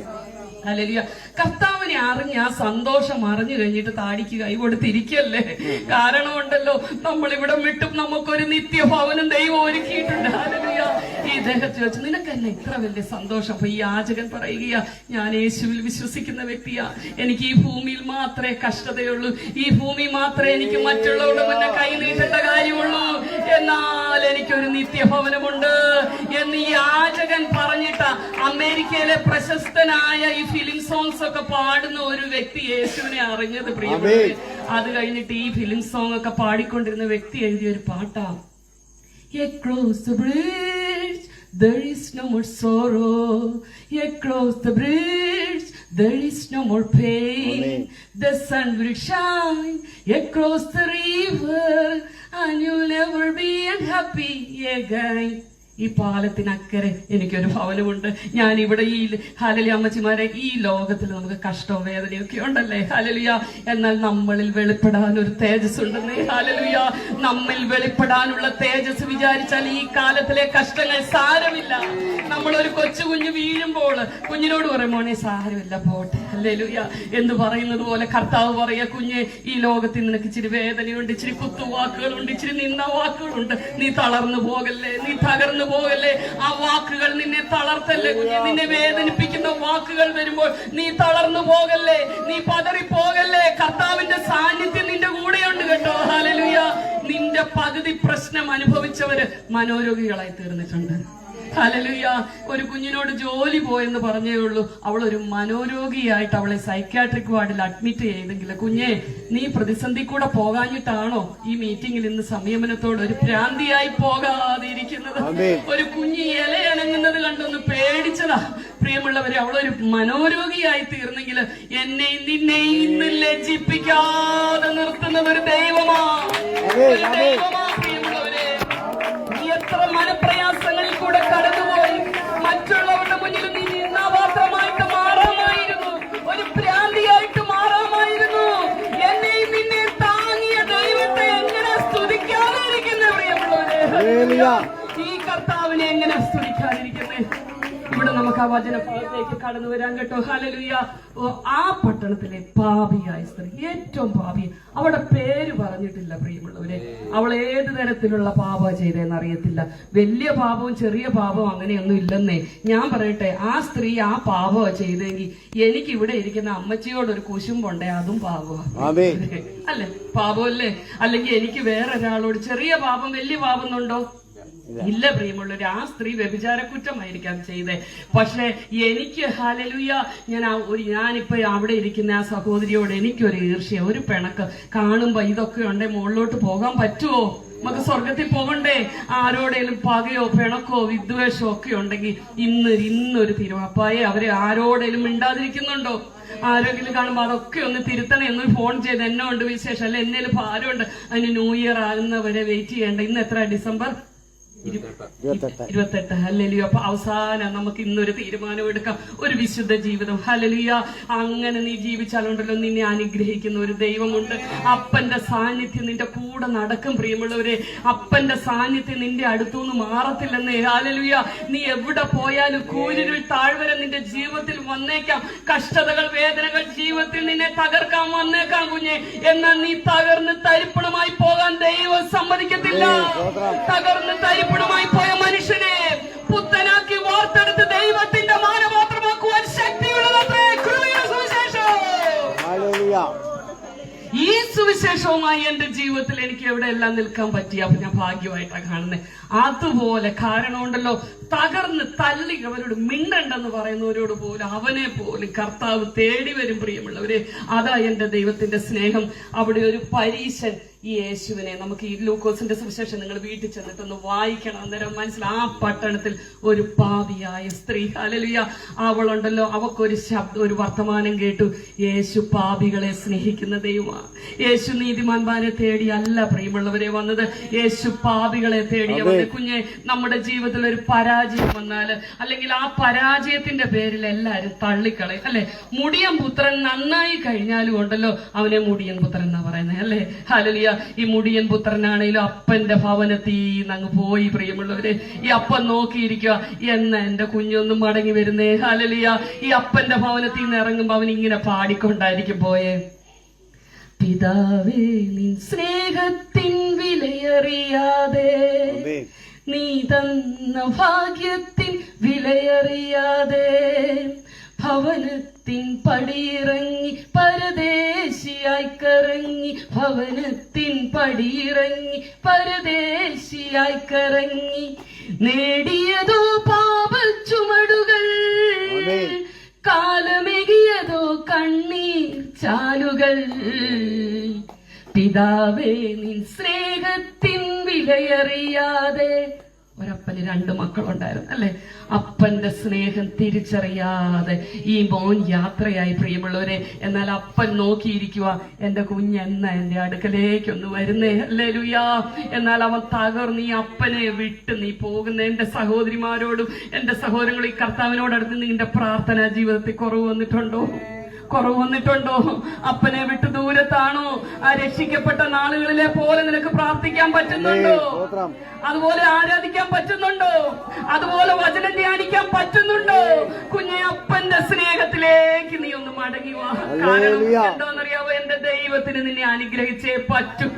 ഹല്ലേലൂയ. കർത്താവിനെ അറിഞ്ഞ് ആ സന്തോഷം അറിഞ്ഞു കഴിഞ്ഞിട്ട് താടിക്ക് കൈ കൊടുത്തിരിക്കല്ലേ. കാരണമുണ്ടല്ലോ, നമ്മൾ ഇവിടെ വിട്ടും നമുക്കൊരു നിത്യഭവനം ദൈവം ഒരുക്കിയിട്ടുണ്ട്. ഹല്ലേലൂയ. ഈ ദേഹത്ത് വെച്ച് നിനക്ക് എന്നെ ഇത്ര വലിയ സന്തോഷം. അപ്പൊ ഈ യാചകൻ പറയുകയാ, ഞാൻ യേശുവിൽ വിശ്വസിക്കുന്ന വ്യക്തിയാ. എനിക്ക് ഈ ഭൂമിയിൽ മാത്രമേ കഷ്ടതയുള്ളൂ. ഈ ഭൂമി മാത്രമേ എനിക്ക് മറ്റുള്ളവരുടെ മുന്നേ കൈ നീട്ടേണ്ട കാര്യമുള്ളൂ. എന്നാൽ എനിക്കൊരു നിത്യഭവനമുണ്ട് എന്ന് ഈ യാചകൻ പറഞ്ഞിട്ട് അമേരിക്കയിലെ പ്രശസ്തനായ ഈ ഫിലിം സോങ്സ് ഒക്കെ പാടുന്ന ഒരു വ്യക്തി യേശുവിനെ അറിഞ്ഞത്. പ്രിയപ്പെട്ടവരെ, അത് കഴിഞ്ഞിട്ട് ഈ ഫിലിം സോങ് ഒക്കെ പാടിക്കൊണ്ടിരുന്ന വ്യക്തി എഴുതിയ ഒരു പാട്ടാ, Across the bridge there is no more sorrow, across the bridge there is no more pain. Amen. The sun will shine across the river and you'll never be unhappy again. ഈ പാലത്തിനക്കരെ എനിക്കൊരു ഭവനമുണ്ട്. ഞാൻ ഇവിടെ ഈ ഹല്ലേലൂയ അമ്മച്ചിമാരെ, ഈ ലോകത്തിൽ നമുക്ക് കഷ്ടവും വേദനയൊക്കെ ഉണ്ടല്ലേ. ഹല്ലേലൂയ. എന്നാൽ നമ്മളിൽ വെളിപ്പെടാൻ ഒരു തേജസ് ഉണ്ടെന്നേ. ഹല്ലേലൂയ. നമ്മിൽ വെളിപ്പെടാനുള്ള തേജസ് വിചാരിച്ചാൽ ഈ കാലത്തിലെ കഷ്ടങ്ങൾ സാരമില്ല. നമ്മളൊരു കൊച്ചു കുഞ്ഞ് വീഴുമ്പോൾ കുഞ്ഞിനോട് പറയും, മോനെ സാരമില്ല പോട്ടെ. ഹല്ലേലൂയ എന്ന് പറയുന്നത് പോലെ കർത്താവ് പറയാ, കുഞ്ഞെ ഈ ലോകത്തിൽ നിനക്ക് ഇച്ചിരി വേദനയുണ്ട്, ഇച്ചിരി കുത്തുവാക്കുകളുണ്ട്, ഇച്ചിരി നിന്ന വാക്കുകളുണ്ട്. നീ തളർന്നു പോകല്ലേ, നീ തകർന്നു പോകല്ലേ. ആ വാക്കുകൾ നിന്നെ തളർത്തല്ലേ കുഞ്ഞെ. നിന്നെ വേദനിപ്പിക്കുന്ന വാക്കുകൾ വരുമ്പോൾ നീ തളർന്നു പോകല്ലേ, നീ പതറിപ്പോകല്ലേ. കർത്താവിന്റെ സാന്നിധ്യം നിന്റെ കൂടെയുണ്ട് കേട്ടോ. ഹല്ലേലൂയ. നിന്റെ പകുതി പ്രശ്നം അനുഭവിച്ചവര് മനോരോഗികളായി തീർന്നിട്ടുണ്ട്. ഹല്ലേലൂയ. ഒരു കുഞ്ഞിനോട് ജോലി പോയെന്ന് പറഞ്ഞേ ഉള്ളൂ, അവളൊരു മനോരോഗിയായിട്ട് അവളെ സൈക്യാട്രിക് വാർഡിൽ അഡ്മിറ്റ് ചെയ്തെങ്കിൽ, കുഞ്ഞെ നീ പ്രതിസന്ധി കൂടെ പോകാഞ്ഞിട്ടാണോ ഈ മീറ്റിംഗിൽ ഇന്ന് സംയമനത്തോട് ഒരു ഭ്രാന്തിയായി പോകാതിരിക്കുന്നത്? ഒരു കുഞ്ഞ് ഇലയണങ്ങുന്നത് കണ്ടൊന്ന് പേടിച്ചതാ. പ്രിയമുള്ളവരെ, അവളൊരു മനോരോഗിയായി തീർന്നെങ്കിൽ എന്നെയും നിന്നെയും ഇന്ന് ലജ്ജിപ്പിക്കാതെ നിർത്തുന്നത് ഒരു ദൈവമാ. പ്രിയമുള്ളവരെ, നീ എത്ര മനപ്രയാസങ്ങളിൽ കൂടെ കടന്നുപോയി. മറ്റുള്ളവരുടെ മുന്നിൽ നീ നിന്നാപാത്രമായിട്ട് മാറാമായിരുന്നു, ഒരു ഭ്രാന്തിയായിട്ട് മാറാമായിരുന്നു. എന്നെയും നിന്നെ താങ്ങിയ ദൈവത്തെ എങ്ങനെ സ്തുതിക്കാതിരിക്കുന്നേ? പ്രിയമുള്ളവരെ, ഈ കർത്താവിനെ എങ്ങനെ സ്തുതിക്കാതിരിക്കുന്നേ? ഇവിടെ നമുക്ക് ആ വചനഭാഗത്തേക്ക് കടന്നു വരാൻ കേട്ടോ. ഹല്ലേലൂയ. ആ പട്ടണത്തിലെ പാപിയായ സ്ത്രീ, ഏറ്റവും പാപി, അവിടെ പേര് പറഞ്ഞിട്ടില്ല. പ്രിയമുള്ളവരെ, അവൾ ഏത് തരത്തിലുള്ള പാപം ചെയ്തതെന്ന് അറിയത്തില്ല. വലിയ പാപവും ചെറിയ പാപവും അങ്ങനെയൊന്നും ഇല്ലെന്നേ. ഞാൻ പറയട്ടെ, ആ സ്ത്രീ ആ പാപം ചെയ്തെങ്കിൽ എനിക്ക് ഇവിടെ ഇരിക്കുന്ന അമ്മച്ചിയോട് ഒരു കുശുമ്പുണ്ടേ, അതും പാപമാണ് അല്ലെ? പാപമല്ലേ? അല്ലെങ്കിൽ എനിക്ക് വേറൊരാളോട് ചെറിയ പാപം വലിയ പാപം എന്നുണ്ടോ? ഇല്ല പ്രിയമുള്ളവര്. ആ സ്ത്രീ വ്യഭിചാര കുറ്റമായിരിക്കാം ചെയ്തേ. പക്ഷെ എനിക്ക് ഹല്ലേലൂയ, ഞാനിപ്പോ അവിടെ ഇരിക്കുന്ന ആ സഹോദരിയോട് എനിക്കൊരു ഈർഷ്യ, ഒരു പിണക്ക് കാണുമ്പോ ഇതൊക്കെ ഉണ്ടേ മുകളിലോട്ട് പോകാൻ പറ്റുമോ? നമുക്ക് സ്വർഗത്തിൽ പോകണ്ടേ? ആരോടേലും പകയോ പിണക്കോ വിദ്വേഷമോ ഒക്കെ ഉണ്ടെങ്കിൽ ഇന്നൊരു തിരുവപ്പായെ അവരെ ആരോടേലും മിണ്ടാതിരിക്കുന്നുണ്ടോ? ആരെങ്കിലും കാണുമ്പോ അതൊക്കെ ഒന്ന് തിരുത്തണേ, എന്ന് ഫോൺ ചെയ്ത് എന്നെ ഉണ്ട് വിശേഷം, അല്ലെ എന്നേലും ഭാരമുണ്ട്, അതിന് ന്യൂ ഇയർ ആകുന്നവരെ വെയിറ്റ് ചെയ്യണ്ട. ഇന്ന് എത്ര? ഡിസംബർ 28. ഹല്ലേലൂയ. അപ്പൊ അവസാനം നമുക്ക് ഇന്നൊരു തീരുമാനം എടുക്കാം, ഒരു വിശുദ്ധ ജീവിതം. ഹല്ലേലൂയ. അങ്ങനെ നീ ജീവിച്ചാലുണ്ടല്ലോ നിന്നെ അനുഗ്രഹിക്കുന്ന ഒരു ദൈവമുണ്ട്. അപ്പന്റെ സാന്നിധ്യം നിന്റെ കൂടെ നടക്കും. പ്രിയമുള്ളവരെ, അപ്പന്റെ സാന്നിധ്യം നിന്റെ അടുത്തുനിന്ന് മാറത്തില്ലെന്നേ. ഹല്ലേലൂയ. നീ എവിടെ പോയാലും കൂരിരുൾ താഴ്വര നിന്റെ ജീവിതത്തിൽ വന്നേക്കാം, കഷ്ടതകൾ വേദനകൾ ജീവിതത്തിൽ നിന്നെ തകർക്കാൻ വന്നേക്കാം കുഞ്ഞെ. എന്നാൽ നീ തകർന്ന് തരിപ്പണമായി പോകാൻ ദൈവം സമ്മതിക്കത്തില്ല. തകർന്ന് തരിപ്പണമായി പോയ മനുഷ്യനെ പുത്തനാക്കി വാർത്തെടുത്ത് ദൈവത്തിന്റെ മാനപാത്രമാക്കുവാൻ ശക്തിയുള്ളതത്രേ കൃപയുടെ സുവിശേഷം. ഈ സുവിശേഷവുമായി എന്റെ ജീവിതത്തിൽ എനിക്ക് എവിടെയെല്ലാം നിൽക്കാൻ പറ്റി. അപ്പൊ ഞാൻ ഭാഗ്യമായിട്ടാണ് കാണുന്നത്. അതുപോലെ കാരണമുണ്ടല്ലോ, തകർന്ന് തള്ളി അവരോട് മിണ്ടണ്ടെന്ന് പറയുന്നവരോട് പോലും അവനെ പോലും കർത്താവ് തേടി വരും. പ്രിയമുള്ളവരെ, അതാ എന്റെ ദൈവത്തിന്റെ സ്നേഹം. അവിടെ ഒരു പരീശൻ ഈ യേശുവിനെ, നമുക്ക് ഈ ലൂക്കോസിന്റെ സുവിശേഷം നിങ്ങൾ വീട്ടിൽ ചെന്നിട്ടൊന്ന് വായിക്കണം, അന്നേരം മനസ്സിലാവും. ആ പട്ടണത്തിൽ ഒരു പാപിയായ സ്ത്രീ, ഹല്ലേലൂയ, അവളുണ്ടല്ലോ, അവക്കൊരു ശബ്ദം, ഒരു വർത്തമാനം കേട്ടു. യേശു പാപികളെ സ്നേഹിക്കുന്ന ദൈവമാണ്. യേശു നീതിമാന്മാരെ തേടിയല്ല പ്രിയമുള്ളവരെ വന്നത്, യേശു പാപികളെ തേടിയ വന്നത്. കുഞ്ഞെ, നമ്മുടെ ജീവിതത്തിൽ ഒരു പരാജയം വന്നാല്, അല്ലെങ്കിൽ ആ പരാജയത്തിന്റെ പേരിൽ എല്ലാരും തള്ളിക്കളയും, അല്ലെ? മുടിയൻ പുത്രൻ നന്നായി കഴിഞ്ഞാലും ഉണ്ടല്ലോ അവനെ മുടിയൻ പുത്രൻ എന്നാ പറയുന്നത്, അല്ലെ? ഹല്ലേലൂയ. ഈ മുടിയൻ പുത്രനാണെങ്കിലും അപ്പന്റെ ഭവനത്തിൽ അങ്ങ് പോയി. പ്രിയമുള്ളവരെ, ഈ അപ്പൻ നോക്കിയിരിക്കുക, എന്ന എന്റെ കുഞ്ഞൊന്നും മടങ്ങി വരുന്നേ. ഹല്ലേലൂയ. ഈ അപ്പന്റെ ഭവനത്തിൽ നിന്ന് ഇറങ്ങുമ്പോ അവൻ ഇങ്ങനെ പാടിക്കൊണ്ടായിരിക്കും പോയേ. പിതാവേ, നിൻ സ്നേഹത്തിൻ വിലയറിയാതെ, നീ തന്ന ഭാഗ്യത്തിൻ വിലയറിയാതെ, ഭവനത്തിൻ പടിയിറങ്ങി പരദേശിയായി കറങ്ങി, ഭവനത്തിൻ പടിയിറങ്ങി പരദേശിയായി കറങ്ങി, നേടിയതോ പാപച്ചുമടുകൾ, കാലമെകിയതോ കണ്ണീർ ചാലുകൾ. പിതാവേ, നിൻ സ്നേഹത്തിൻ വിലയറിയാതെ. ഒരപ്പന് 2 മക്കളുണ്ടായിരുന്നു, അല്ലെ? അപ്പന്റെ സ്നേഹം തിരിച്ചറിയാതെ ഈ മോൻ യാത്രയായി. പ്രിയമുള്ളവരെ, എന്നാൽ അപ്പൻ നോക്കിയിരിക്കുക, എന്റെ കുഞ്ഞെന്ന എന്റെ അടുക്കലേക്കൊന്ന് വരുന്നേ. ഹല്ലേലൂയ. എന്നാൽ അവൻ തകർന്ന് ഈ അപ്പനെ വിട്ട് നീ പോകുന്ന എന്റെ സഹോദരിമാരോടും എന്റെ സഹോദരങ്ങളും ഈ കർത്താവിനോടടുത്ത് നിന്റെ പ്രാർത്ഥനാ ജീവിതത്തിൽ കുറവ് വന്നിട്ടുണ്ടോ? അപ്പനെ വിട്ട് ദൂരത്താണോ? ആ രക്ഷിക്കപ്പെട്ട നാളുകളിലെ പോലെ നിനക്ക് പ്രാർത്ഥിക്കാൻ പറ്റുന്നുണ്ടോ? അതുപോലെ ആരാധിക്കാൻ പറ്റുന്നുണ്ടോ? അതുപോലെ വചനം ധ്യാനിക്കാൻ പറ്റുന്നുണ്ടോ? കുഞ്ഞെ, അപ്പന്റെ സ്നേഹത്തിലേക്ക് നീ ഒന്ന് മടങ്ങി വാ. കാരണം എന്താണെന്നറിയാവോ, എന്റെ ദൈവത്തിന് നിന്നെ അനുഗ്രഹിച്ചേ പറ്റും.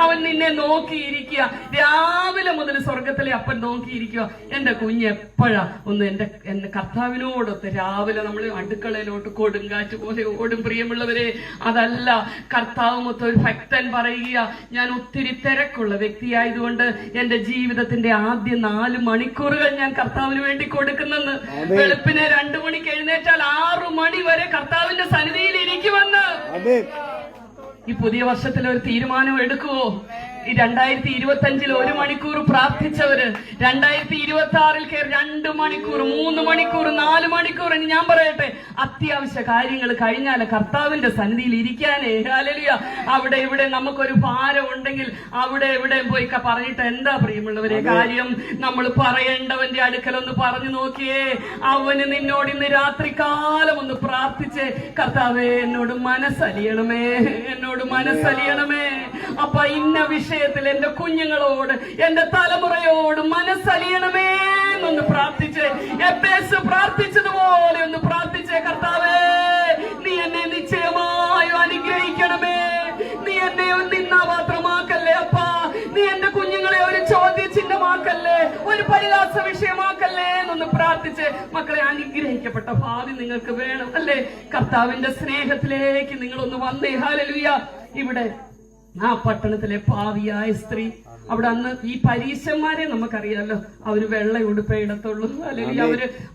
അവൻ നിന്നെ നോക്കിയിരിക്കുക. രാവിലെ മുതൽ സ്വർഗത്തിലെ അപ്പൻ നോക്കിയിരിക്കുക. എന്റെ കുഞ്ഞ് എപ്പോഴാ ഒന്ന് എന്റെ കർത്താവിനോടൊത്ത്. രാവിലെ നമ്മൾ അടുക്കളയിലോട്ട് കൊടുങ്കാറ്റ് പോലെ ഓടും. പ്രിയമുള്ളവരെ, അതല്ല, കർത്താവ് മൊത്തം ഒരു ഭക്തൻ പറയുക, ഞാൻ ഒത്തിരി തിരക്കുള്ള വ്യക്തിയായതുകൊണ്ട് എന്റെ ജീവിതത്തിന്റെ ആദ്യ 4 മണിക്കൂറുകൾ ഞാൻ കർത്താവിന് വേണ്ടി കൊടുക്കുന്നെന്ന്. വെളുപ്പിനെ 2 മണിക്ക് എഴുന്നേറ്റാൽ 6 മണി വരെ കർത്താവിന്റെ സന്നിധിയിൽ ഇരിക്കുമെന്ന്. ഈ പുതിയ വർഷത്തിൽ ഒരു തീരുമാനം എടുക്കുവോ? ഈ 2025 1 മണിക്കൂർ പ്രാർത്ഥിച്ചവര് 2026 കയറി 2 മണിക്കൂർ, 3 മണിക്കൂർ, 4 മണിക്കൂർ. ഞാൻ പറയട്ടെ, അത്യാവശ്യ കാര്യങ്ങൾ കഴിഞ്ഞാൽ കർത്താവിന്റെ സന്നിധിയിൽ ഇരിക്കാനേ. ഹല്ലേലൂയ. അവിടെ ഇവിടെ നമുക്കൊരു ഭാരം ഉണ്ടെങ്കിൽ അവിടെ എവിടെ പോയി പറഞ്ഞിട്ട് എന്താ പ്രിയമുള്ളവരെ കാര്യം? നമ്മൾ പറയേണ്ടവന്റെ അടുക്കലൊന്ന് പറഞ്ഞു നോക്കിയേ. അവന് നിന്നോട് ഇന്ന് രാത്രികാലം ഒന്ന് പ്രാർത്ഥിച്ചേ, കർത്താവേ എന്നോട് മനസ്സലിയണമേ, എന്നോട് മനസ്സലിയണമേ. അപ്പൊ ഇന്ന വിഷയത്തിൽ എന്റെ കുഞ്ഞുങ്ങളോട്, എന്റെ തലമുറയോട് മനസ്സലിയണമേ എന്നൊന്ന് പ്രാർത്ഥിച്ചേ. എബ്ബേസ് പ്രാർത്ഥിച്ചതുപോലെ ഒന്ന് പ്രാർത്ഥിച്ചേ. കർത്താവേ, നീ എന്നെ നിശ്ചയമായും അനുഗ്രഹിക്കണമേ. നീ എന്നെ നിന്നാപാത്രമാക്കല്ലേ അപ്പാ. നീ എന്റെ കുഞ്ഞുങ്ങളെ ഒരു ചോദ്യചിഹ്നമാക്കല്ലേ, ഒരു പരിഹാസ വിഷയമാക്കല്ലേ എന്നൊന്ന് പ്രാർത്ഥിച്ച്. മക്കളെ, അനുഗ്രഹിക്കപ്പെട്ട ഭാവി നിങ്ങൾക്ക് വേണം, അല്ലേ? കർത്താവിന്റെ സ്നേഹത്തിലേക്ക് നിങ്ങളൊന്ന് വന്നേ. ഹല്ലേലൂയ. ഇവിടെ ആ പട്ടണത്തിലെ പാവിയായ സ്ത്രീ, അവിടെ അന്ന് ഈ പരീശന്മാരെ നമുക്കറിയാലോ, അവര് വെള്ള ഉടുപ്പേ ഇടത്തുള്ളൂ, അല്ലെങ്കിൽ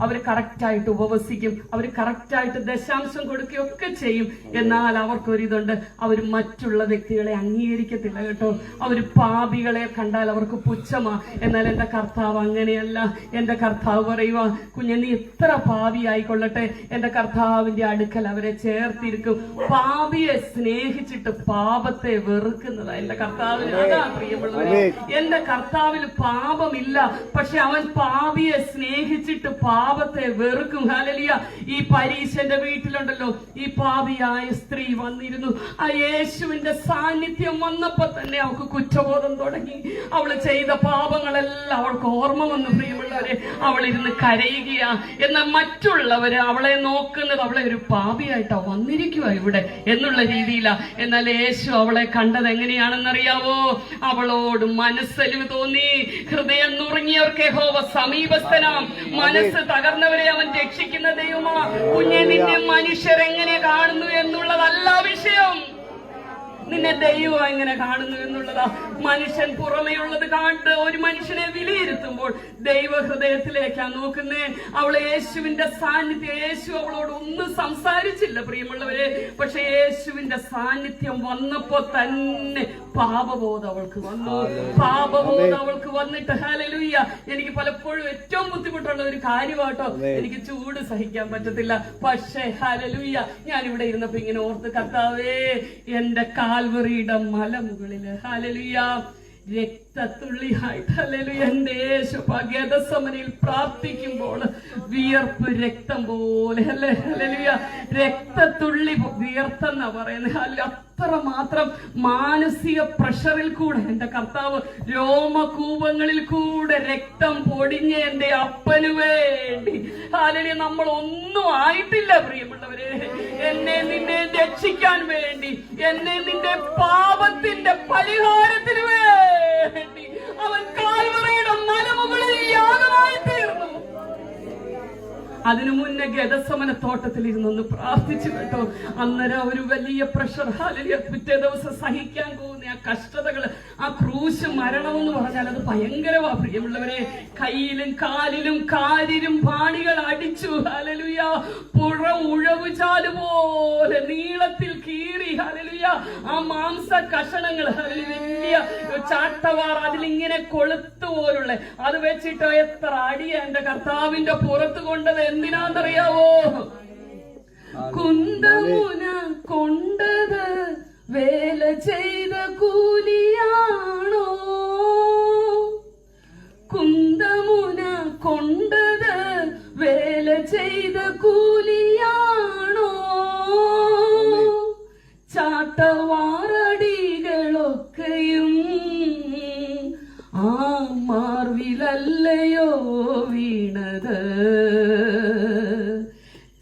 അവര് കറക്റ്റായിട്ട് ഉപവസിക്കും, അവര് കറക്റ്റായിട്ട് ദശാംശം കൊടുക്കുകയൊക്കെ ചെയ്യും. എന്നാൽ അവർക്കൊരിതുണ്ട്, അവർ മറ്റുള്ള വ്യക്തികളെ അംഗീകരിക്കത്തില്ല കേട്ടോ. അവര് പാപികളെ കണ്ടാൽ അവർക്ക് പുച്ഛമാ. എന്നാൽ എന്റെ കർത്താവ് അങ്ങനെയല്ല. എന്റെ കർത്താവ് പറയുക, കുഞ്ഞെ നീ എത്ര പാപിയായിക്കൊള്ളട്ടെ, എന്റെ കർത്താവിന്റെ അടുക്കൽ അവരെ ചേർത്തിരിക്കും. പാപിയെ സ്നേഹിച്ചിട്ട് പാപത്തെ വെറുക്കുന്നതാ എന്റെ കർത്താവിന്. അതാ പ്രിയമുള്ളവരെ, എന്റെ കർത്താവിൽ പാപമില്ല, പക്ഷെ അവൻ പാപിയെ സ്നേഹിച്ചിട്ട് പാപത്തെ വെറുക്കും. ഹല്ലേലൂയ. ഈ പരീശന്റെ വീട്ടിലുണ്ടല്ലോ ഈ പാപിയായ സ്ത്രീ വന്നിരുന്നു. ആ യേശുവിന്റെ സാന്നിധ്യം വന്നപ്പോ തന്നെ അവൾക്ക് കുറ്റബോധം തുടങ്ങി. അവള് ചെയ്ത പാപങ്ങളെല്ലാം അവൾക്ക് ഓർമ്മ വന്നു. പ്രിയമുള്ളവരെ, അവളിരുന്ന് കരയുകയാ. എന്നാൽ മറ്റുള്ളവര് അവളെ നോക്കുന്നത് അവളെ ഒരു പാപിയായിട്ടാ വന്നിരിക്കുക ഇവിടെ എന്നുള്ള രീതിയിലാ. എന്നാൽ യേശു അവളെ കണ്ടത് എങ്ങനെയാണെന്നറിയാവോ? അവളോട് മനസ്സലിവ് തോന്നി. ഹൃദയം നുറുങ്ങിയവർക്ക് യഹോവ സമീപസ്ഥനാം, മനസ്സ് തകർന്നവരെ അവൻ രക്ഷിക്കുന്ന ദൈവമാ. കുഞ്ഞെ, നിന്നെ മനുഷ്യരെങ്ങനെ കാണുന്നു എന്നുള്ളതല്ല വിഷയം, നിന്നെ ദൈവം എങ്ങനെ കാണുന്നു എന്നുള്ളതാ. മനുഷ്യൻ പുറമേ ഉള്ളത് കണ്ട് ഒരു മനുഷ്യനെ വിലയിരുത്തുമ്പോൾ ദൈവ ഹൃദയത്തിലേക്കാ നോക്കുന്നേ. അവളെ യേശുവിന്റെ സാന്നിധ്യം, യേശു അവളോട് ഒന്നും സംസാരിച്ചില്ല പ്രിയമുള്ളവരെ, പക്ഷെ യേശുവിന്റെ സാന്നിധ്യം വന്നപ്പോ തന്നെ പാപബോധം അവൾക്ക് വന്നു. പാപബോധം അവൾക്ക് വന്നിട്ട് ഹല്ലേലൂയ. എനിക്ക് പലപ്പോഴും ഏറ്റവും ബുദ്ധിമുട്ടുള്ള ഒരു കാര്യമാട്ടോ, എനിക്ക് ചൂട് സഹിക്കാൻ പറ്റത്തില്ല. പക്ഷേ ഹല്ലേലൂയ, ഞാൻ ഇവിടെ ഇരുന്നപ്പോ ഇങ്ങനെ ഓർത്ത്, കർത്താവേ, എന്റെ കാൽവറിയുടെ മലമുകളില് ഹല്ലേലൂയ രക്തത്തുള്ളിയായിട്ട് ഹല്ലേലൂയ എന്റെ യേശു ഗെത്സമനയിൽ പ്രാർത്ഥിക്കുമ്പോൾ വിയർപ്പ് രക്തം പോലെ ഹല്ലേലൂയ രക്തത്തുള്ളി വിയർത്തെന്നാ പറയുന്നത്. അത്രമാത്രം മാനസിക പ്രഷറിൽ കൂടെ എന്റെ കർത്താവ് രോമകൂപങ്ങളിൽ കൂടെ രക്തം പൊടിഞ്ഞ എന്റെ അപ്പനു വേണ്ടി ഹല്ലേലൂയ. നമ്മൾ ഒന്നും ആയിട്ടില്ല പ്രിയമുള്ളവരെ, എന്നെ നിന്നെ രക്ഷിക്കാൻ വേണ്ടി, എന്നെ നിന്റെ പാപത്തിന്റെ പരിഹാരത്തിന് വേണ്ടി അവൻ കാൽവറിയുടെ മലമുകളിൽ യാഗമായി തീർന്നു. അതിനു മുന്നേ ഗെത്സമന തോട്ടത്തിൽ ഇരുന്നൊന്ന് പ്രാർത്ഥിച്ചു കേട്ടോ. അന്നേരം ഒരു വലിയ പ്രഷർ ഹല്ലേലൂയ. പിറ്റേ ദിവസം സഹിക്കാൻ പോകുന്ന ആ കഷ്ടതകൾ, ആ ക്രൂശ് മരണം എന്ന് പറഞ്ഞാൽ അത് ഭയങ്കരമാ പ്രിയമുള്ളവരെ. കയ്യിലും കാലിലും കാലിലും പാണികൾ അടിച്ചു ഹല്ലേലൂയ. പുറം ഉഴവുചാല് പോലെ നീളത്തിൽ കീറി ഹല്ലേലൂയ. ആ മാംസ കഷണങ്ങൾ ഹല്ലേലൂയ, വലിയ ചാട്ടവാർ അതിലിങ്ങനെ കൊളുത്തു പോലുള്ള അത് വെച്ചിട്ട് എത്ര അടിയ എന്റെ കർത്താവിന്റെ പുറത്ത് കൊണ്ടത് എന്തിനാന്നറിയാവോ? കുന്തമുന കൊണ്ടത് വേല ചെയ്ത കൂലിയാണോ? കുന്തമുന കൊണ്ടത് വേല ചെയ്ത കൂലിയാണോ? ചാട്ടവാറടികളൊക്കെയും ആ മാർവിലല്ലയോ വീണത്?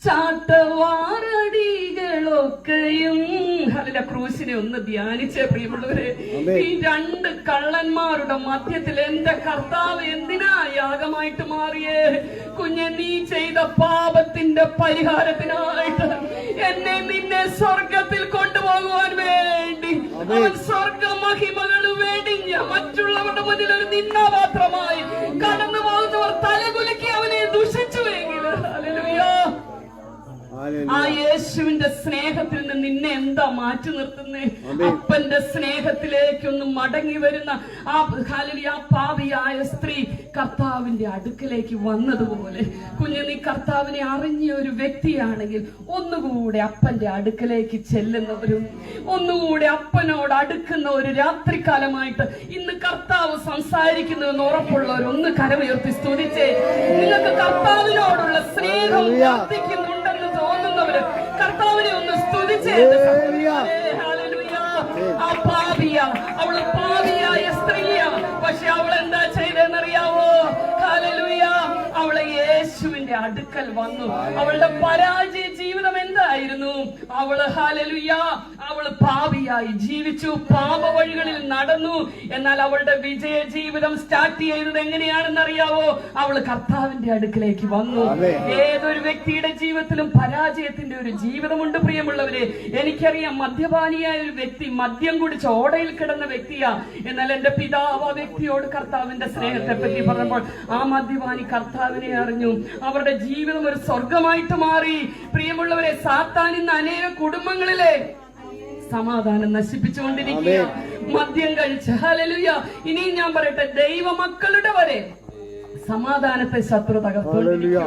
ചാട്ടവാറടികളൊക്കെയും ഹല്ലേലൂയ. ക്രൂശിനെ ഒന്ന് ധ്യാനിച്ചേ പ്രിയമുള്ളവരെ. ഈ രണ്ട് കള്ളന്മാരുടെ മധ്യത്തിൽ എന്റെ കർത്താവ് എന്തിനാ യാഗമായിട്ട് മാറിയേ? കുഞ്ഞെ, നീ ചെയ്ത പാപത്തിന്റെ പരിഹാരത്തിനായിട്ട് എന്നെ നിന്നെ സ്വർഗത്തിൽ കൊണ്ടുപോകുവാൻ വേണ്ടി അവൻ സ്വർഗ മഹിമകൾ വെടിഞ്ഞ മറ്റുള്ളവരുടെ മുന്നിൽ ഒരു നിന്നാപാത്രമായി കടന്നു പോകുന്നവർ തലകുലുക്കി അവനെ ദുഷിച്ചുവെങ്കിൽ ഹല്ലേലൂയ, ആ യേശുവിന്റെ സ്നേഹത്തിൽ നിന്ന് നിന്നെ എന്താ മാറ്റി നിർത്തുന്നേ? അപ്പന്റെ സ്നേഹത്തിലേക്കൊന്ന് മടങ്ങി വരുന്ന ആ ഹല്ലേലൂയ പാപിയായ സ്ത്രീ കർത്താവിന്റെ അടുക്കലേക്ക് വന്നതുപോലെ കുഞ്ഞു, നീ കർത്താവിനെ അറിഞ്ഞ ഒരു വ്യക്തിയാണെങ്കിൽ ഒന്നുകൂടെ അപ്പന്റെ അടുക്കലേക്ക് ചെല്ലുന്നവരും ഒന്നുകൂടെ അപ്പനോട് അടുക്കുന്ന ഒരു രാത്രികാലമായിട്ട് ഇന്ന് കർത്താവ് സംസാരിക്കുന്നുവെന്ന് ഉറപ്പുള്ളവർ ഒന്ന് കരമുയർത്തി സ്തുതിച്ചേ. നിങ്ങൾക്ക് കർത്താവിനോടുള്ള സ്നേഹം വർദ്ധിക്കുന്നുണ്ടെന്ന് തോന്നുന്നവര് കർത്താവിനെ ഒന്ന് സ്തുതിച്ചേ. ആ പാപിയ, അവള് പാപിയായ സ്ത്രീയാ, പക്ഷെ അവൾ എന്താ ചെയ്തെന്നറിയാവോ? ഹല്ലേലൂയ, അവളെ യേശുവിന്റെ അടുക്കൽ വന്നു. അവളുടെ പരാജയ ജീവിതം എന്തായിരുന്നു? അവള് ഹല്ലേലൂയ, അവള് പാപിയായി ജീവിച്ചു, പാപ വഴികളിൽ നടന്നു. എന്നാൽ അവളുടെ വിജയ ജീവിതം സ്റ്റാർട്ട് ചെയ്തത് എങ്ങനെയാണെന്നറിയാവോ? അവള് കർത്താവിന്റെ അടുക്കലേക്ക് വന്നു. ഏതൊരു വ്യക്തിയുടെ ജീവിതത്തിലും പരാജയത്തിന്റെ ഒരു ജീവിതമുണ്ട് പ്രിയമുള്ളവരെ. എനിക്കറിയാം, മദ്യപാനിയായ ഒരു വ്യക്തി മദ്യം കുടിച്ച് ഓടയിൽ കിടന്ന വ്യക്തിയാ. എന്നാൽ എന്റെ പിതാവ് ആ വ്യക്തിയോട് കർത്താവിന്റെ സ്നേഹത്തെ പറ്റി പറഞ്ഞപ്പോൾ ആ മദ്യപാനി കർത്താവിനെ അറിഞ്ഞു. അവരുടെ ജീവിതം ഒരു സ്വർഗമായിട്ട് മാറി. പ്രിയമുള്ളവരെ, സാത്താൻ ഇന്ന് അനേക കുടുംബങ്ങളിലെ സമാധാനം നശിപ്പിച്ചുകൊണ്ടിരിക്കുക, മദ്യം കഴിച്ച്. ഹല്ലേലൂയ. ഇനിയും ഞാൻ പറയട്ടെ, ദൈവമക്കളുടെ വരെ സമാധാനത്തെ ശത്രു തകർത്തുകൊണ്ടിരിക്കുക.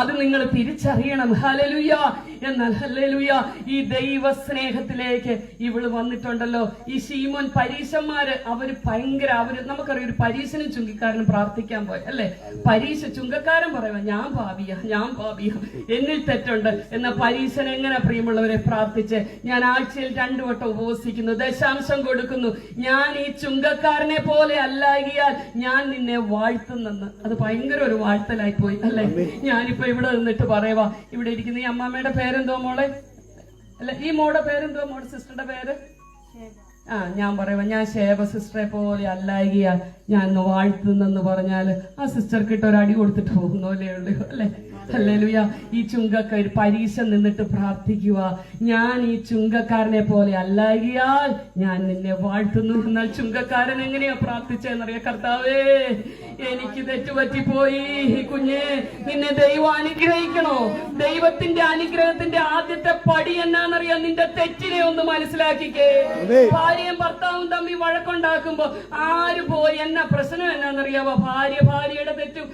അത് നിങ്ങൾ തിരിച്ചറിയണം. ഹല്ലേലൂയ. എന്നാൽ ഹല്ലേലൂയ, ഈ ദൈവ സ്നേഹത്തിലേക്ക് ഇവള് വന്നിട്ടുണ്ടല്ലോ. ഈ ശീമോൻ പരീശന്മാര് അവര് നമുക്കറിയാം, ഒരു പരീശനും ചുങ്കക്കാരനും പ്രാർത്ഥിക്കാൻ പോയി അല്ലെ. ചുങ്കക്കാരൻ പറയുക, ഞാൻ പാപിയ എന്നിൽ തെറ്റുണ്ട്. എന്ന പരീശൻ എങ്ങനെ പ്രിയമുള്ളവരെ പ്രാർത്ഥിച്ച്, ഞാൻ ആഴ്ചയിൽ 2 വട്ടം ഉപവസിക്കുന്നു, ദശാംശം കൊടുക്കുന്നു, ഞാൻ ഈ ചുങ്കക്കാരനെ പോലെ അല്ലാകിയാൽ ഞാൻ നിന്നെ വാഴ്ത്തുന്നെന്ന്. അത് ഭയങ്കര ഒരു വാഴ്ത്തലായി പോയി അല്ലെ. ഞാനിപ്പോ ഇവിടെ നിന്നിട്ട് പറയുവാ, ഇവിടെ ഇരിക്കുന്ന ഈ അമ്മാമ്മയുടെ പേരെന്തോ മോളെ, അല്ല ഈ മോളുടെ പേരെന്തോ, മോളുടെ സിസ്റ്ററുടെ പേര്? ഞാൻ പറയുക, ഞാൻ ശേബ സിസ്റ്ററെ പോലെ അല്ലാകിയാൽ ഞാൻ വാഴ്ത്തുന്നെന്ന് പറഞ്ഞാല് ആ സിസ്റ്റർക്ക് ഇട്ട് ഒരടി കൊടുത്തിട്ട് പോകുന്നല്ലേ ഉള്ളൂ അല്ലെ. ഹല്ലേലൂയ. ഈ ചുങ്കക്കാർ പരീക്ഷ നിന്നിട്ട് പ്രാർത്ഥിക്കുക, ഞാൻ ഈ ചുങ്കക്കാരനെ പോലെ അല്ലാകിയാൽ ഞാൻ നിന്നെ വാഴ്ത്തുന്നു. എന്നാൽ ചുങ്കക്കാരൻ എങ്ങനെയാ പ്രാർത്ഥിച്ചെന്നറിയാം, കർത്താവേ എനിക്ക് തെറ്റുപറ്റിപ്പോയി, കുഞ്ഞെ നിന്നെ ദൈവം അനുഗ്രഹിക്കണോ. ദൈവത്തിന്റെ അനുഗ്രഹത്തിന്റെ ആദ്യത്തെ പടി എന്നാന്നറിയാം, നിന്റെ തെറ്റിനെ ഒന്ന് മനസ്സിലാക്കിക്കേ. ഭാര്യയും ഭർത്താവും തമ്മിൽ വഴക്കുണ്ടാക്കുമ്പോ ആര് പോയി എന്നാ പ്രശ്നം എന്നാന്നറിയാവോ, ഭാര്യയുടെ തെറ്റും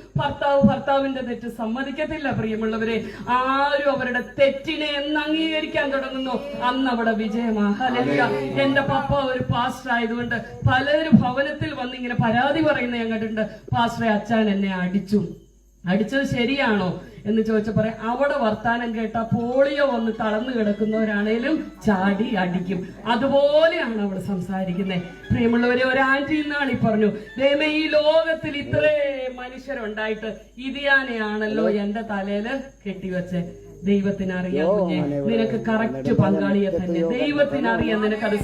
ഭർത്താവിന്റെ തെറ്റും സമ്മതിക്കത്തില്ല. പ്രിയമുള്ളവരെ, ആരും അവരുടെ തെറ്റിനെ എന്ന് അംഗീകരിക്കാൻ തുടങ്ങുന്നു അന്ന് അവിടെ വിജയമാ. ഹല്ലേലൂയ. എന്റെ പപ്പ ഒരു പാസ്റ്റർ ആയതുകൊണ്ട് പലരും ഭവനത്തിൽ വന്ന് ഇങ്ങനെ പരാതി പറയുന്ന ഞാൻ കണ്ടിട്ടുണ്ട്. പാസ്റ്ററെ, അച്ഛൻ എന്നെ അടിച്ചത് ശരിയാണോ എന്ന് ചോദിച്ചപ്പോ അവിടെ വർത്താനം കേട്ട പോളിയോ വന്ന് തളർന്നു കിടക്കുന്നവരാണേലും ചാടി അടിക്കും. അതുപോലെയാണ് അവൾ സംസാരിക്കുന്നത്. പ്രിയമുള്ളവരെ, ഒരു ആന്റി ഇന്നാളി പറഞ്ഞു, ദൈവമേ ഈ ലോകത്തിൽ ഇത്രേ മനുഷ്യരുണ്ടായിട്ട് ഇതിയാനെയാണല്ലോ എന്റെ തലയില് കെട്ടിവെച്ചേ. ദൈവത്തിനറിയാം കുഞ്ഞെ, നിനക്ക് കറക്റ്റ് പങ്കാളിയെ തന്നെ. ദൈവത്തിനറിയാം നിനക്കത്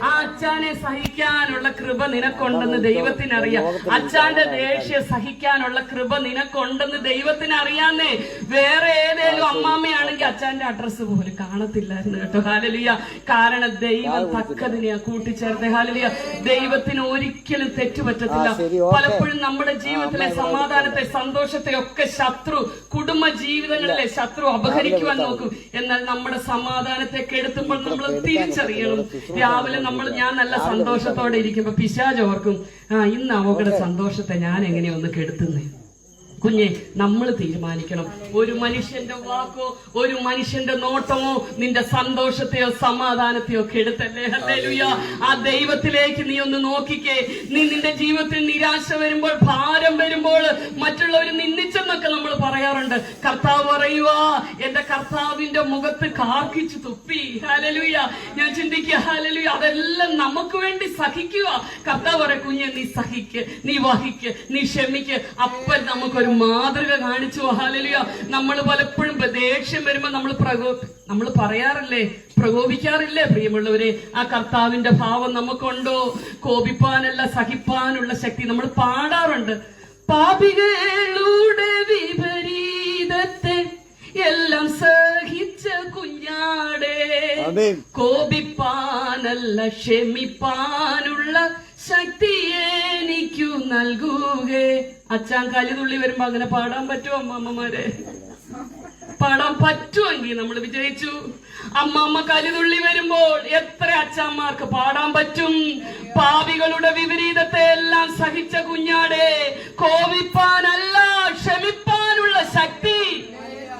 ആ അച്ഛനെ സഹിക്കാനുള്ള കൃപ നിനക്കുണ്ടെന്ന് ദൈവത്തിനറിയാം. അച്ഛന്റെ ദേഷ്യം സഹിക്കാനുള്ള കൃപ നിനക്കുണ്ടെന്ന് ദൈവത്തിനറിയാന്നേ. വേറെ ഏതേലും അമ്മാമ്മയാണെങ്കിൽ അച്ഛന്റെ അഡ്രസ്സ് പോലും കാണത്തില്ലായിരുന്നു കേട്ടോ. ഹല്ലേലൂയ. കാരണം ദൈവം തക്കതിനെയാ കൂട്ടിച്ചേർത്തെ. ഹല്ലേലൂയ. ദൈവത്തിന് ഒരിക്കലും തെറ്റുപറ്റത്തില്ല. പലപ്പോഴും നമ്മുടെ ജീവിതത്തിലെ സമാധാനത്തെ, സന്തോഷത്തെ ഒക്കെ ശത്രു, കുടുംബ ജീവിതങ്ങളിലെ ശത്രു അപഹരിക്കുവാൻ നോക്കും. എന്നാൽ നമ്മുടെ സമാധാനത്തെ കെടുത്തുമ്പോൾ നമ്മൾ തിരിച്ചറിയണം. രാവിലെ ഞാൻ നല്ല സന്തോഷത്തോടെ ഇരിക്കുമ്പോ പിശാച് ഓർക്കും, ഇന്ന് അവളുടെ സന്തോഷത്തെ ഞാൻ എങ്ങനെയൊന്ന് കെടുത്തുന്നേ. കുഞ്ഞെ, നമ്മൾ തീരുമാനിക്കണം. ഒരു മനുഷ്യന്റെ വാക്കോ ഒരു മനുഷ്യന്റെ നോട്ടമോ നിന്റെ സന്തോഷത്തെയോ സമാധാനത്തെയോ കെടുത്തല്ലേ. ഹല്ലേലൂയ. ആ ദൈവത്തിലേക്ക് നീ ഒന്ന് നോക്കിക്കേ. നീ നിന്റെ ജീവിതത്തിൽ നിരാശ വരുമ്പോൾ, ഭാരം വരുമ്പോൾ, മറ്റുള്ളവർ നിന്ദിച്ചെന്നൊക്കെ നമ്മൾ പറയാറുണ്ട്. കർത്താവ് പറയുക, എന്റെ കർത്താവിന്റെ മുഖത്ത് കാർക്കിച്ചു തുപ്പി. ഹല്ലേലൂയ. ഞാൻ ചിന്തിക്കുക, ഹല്ലേലൂയ, അതെല്ലാം നമുക്ക് വേണ്ടി സഹിക്കുക. കർത്താവ് പറയും, കുഞ്ഞെ നീ സഹിക്ക്, നീ വഹിക്ക്, നീ ക്ഷമിക്ക്. അപ്പോൾ നമുക്കൊരു മാതൃക കാണിച്ചു. ഹല്ലേലൂയ. നമ്മൾ പലപ്പോഴും ദേഷ്യം വരുമ്പോ നമ്മൾ പറയാറില്ലേ, പ്രകോപിക്കാറില്ലേ പ്രിയമുള്ളവരെ? ആ കർത്താവിന്റെ ഭാവം നമുക്കുണ്ടോ? കോപിപ്പാനല്ല, സഹിപ്പാനുള്ള ശക്തി. നമ്മൾ പാടാറുണ്ട്, പാപികളുടെ വിപരീതത്തെ എല്ലാം സഹിച്ച കുഞ്ഞാടേ, കോപിപ്പാനല്ല ക്ഷമിപ്പാനുള്ള ശക്തി എനിക്കു നൽകുകേ. അച്ഛൻ കലിതുള്ളി വരുമ്പോ അങ്ങനെ പാടാൻ പറ്റുമോ അമ്മമ്മമാരെ? പാടാൻ പറ്റുമെങ്കിൽ നമ്മൾ വിജയിച്ചു. അമ്മമ്മ കലിതുള്ളി വരുമ്പോൾ എത്ര അച്ഛന്മാർക്ക് പാടാൻ പറ്റും? പാപികളുടെ വിപരീതത്തെ എല്ലാം സഹിച്ച കുഞ്ഞാടേ, കോപിപ്പാനല്ല ക്ഷമിപ്പാനുള്ള ശക്തി.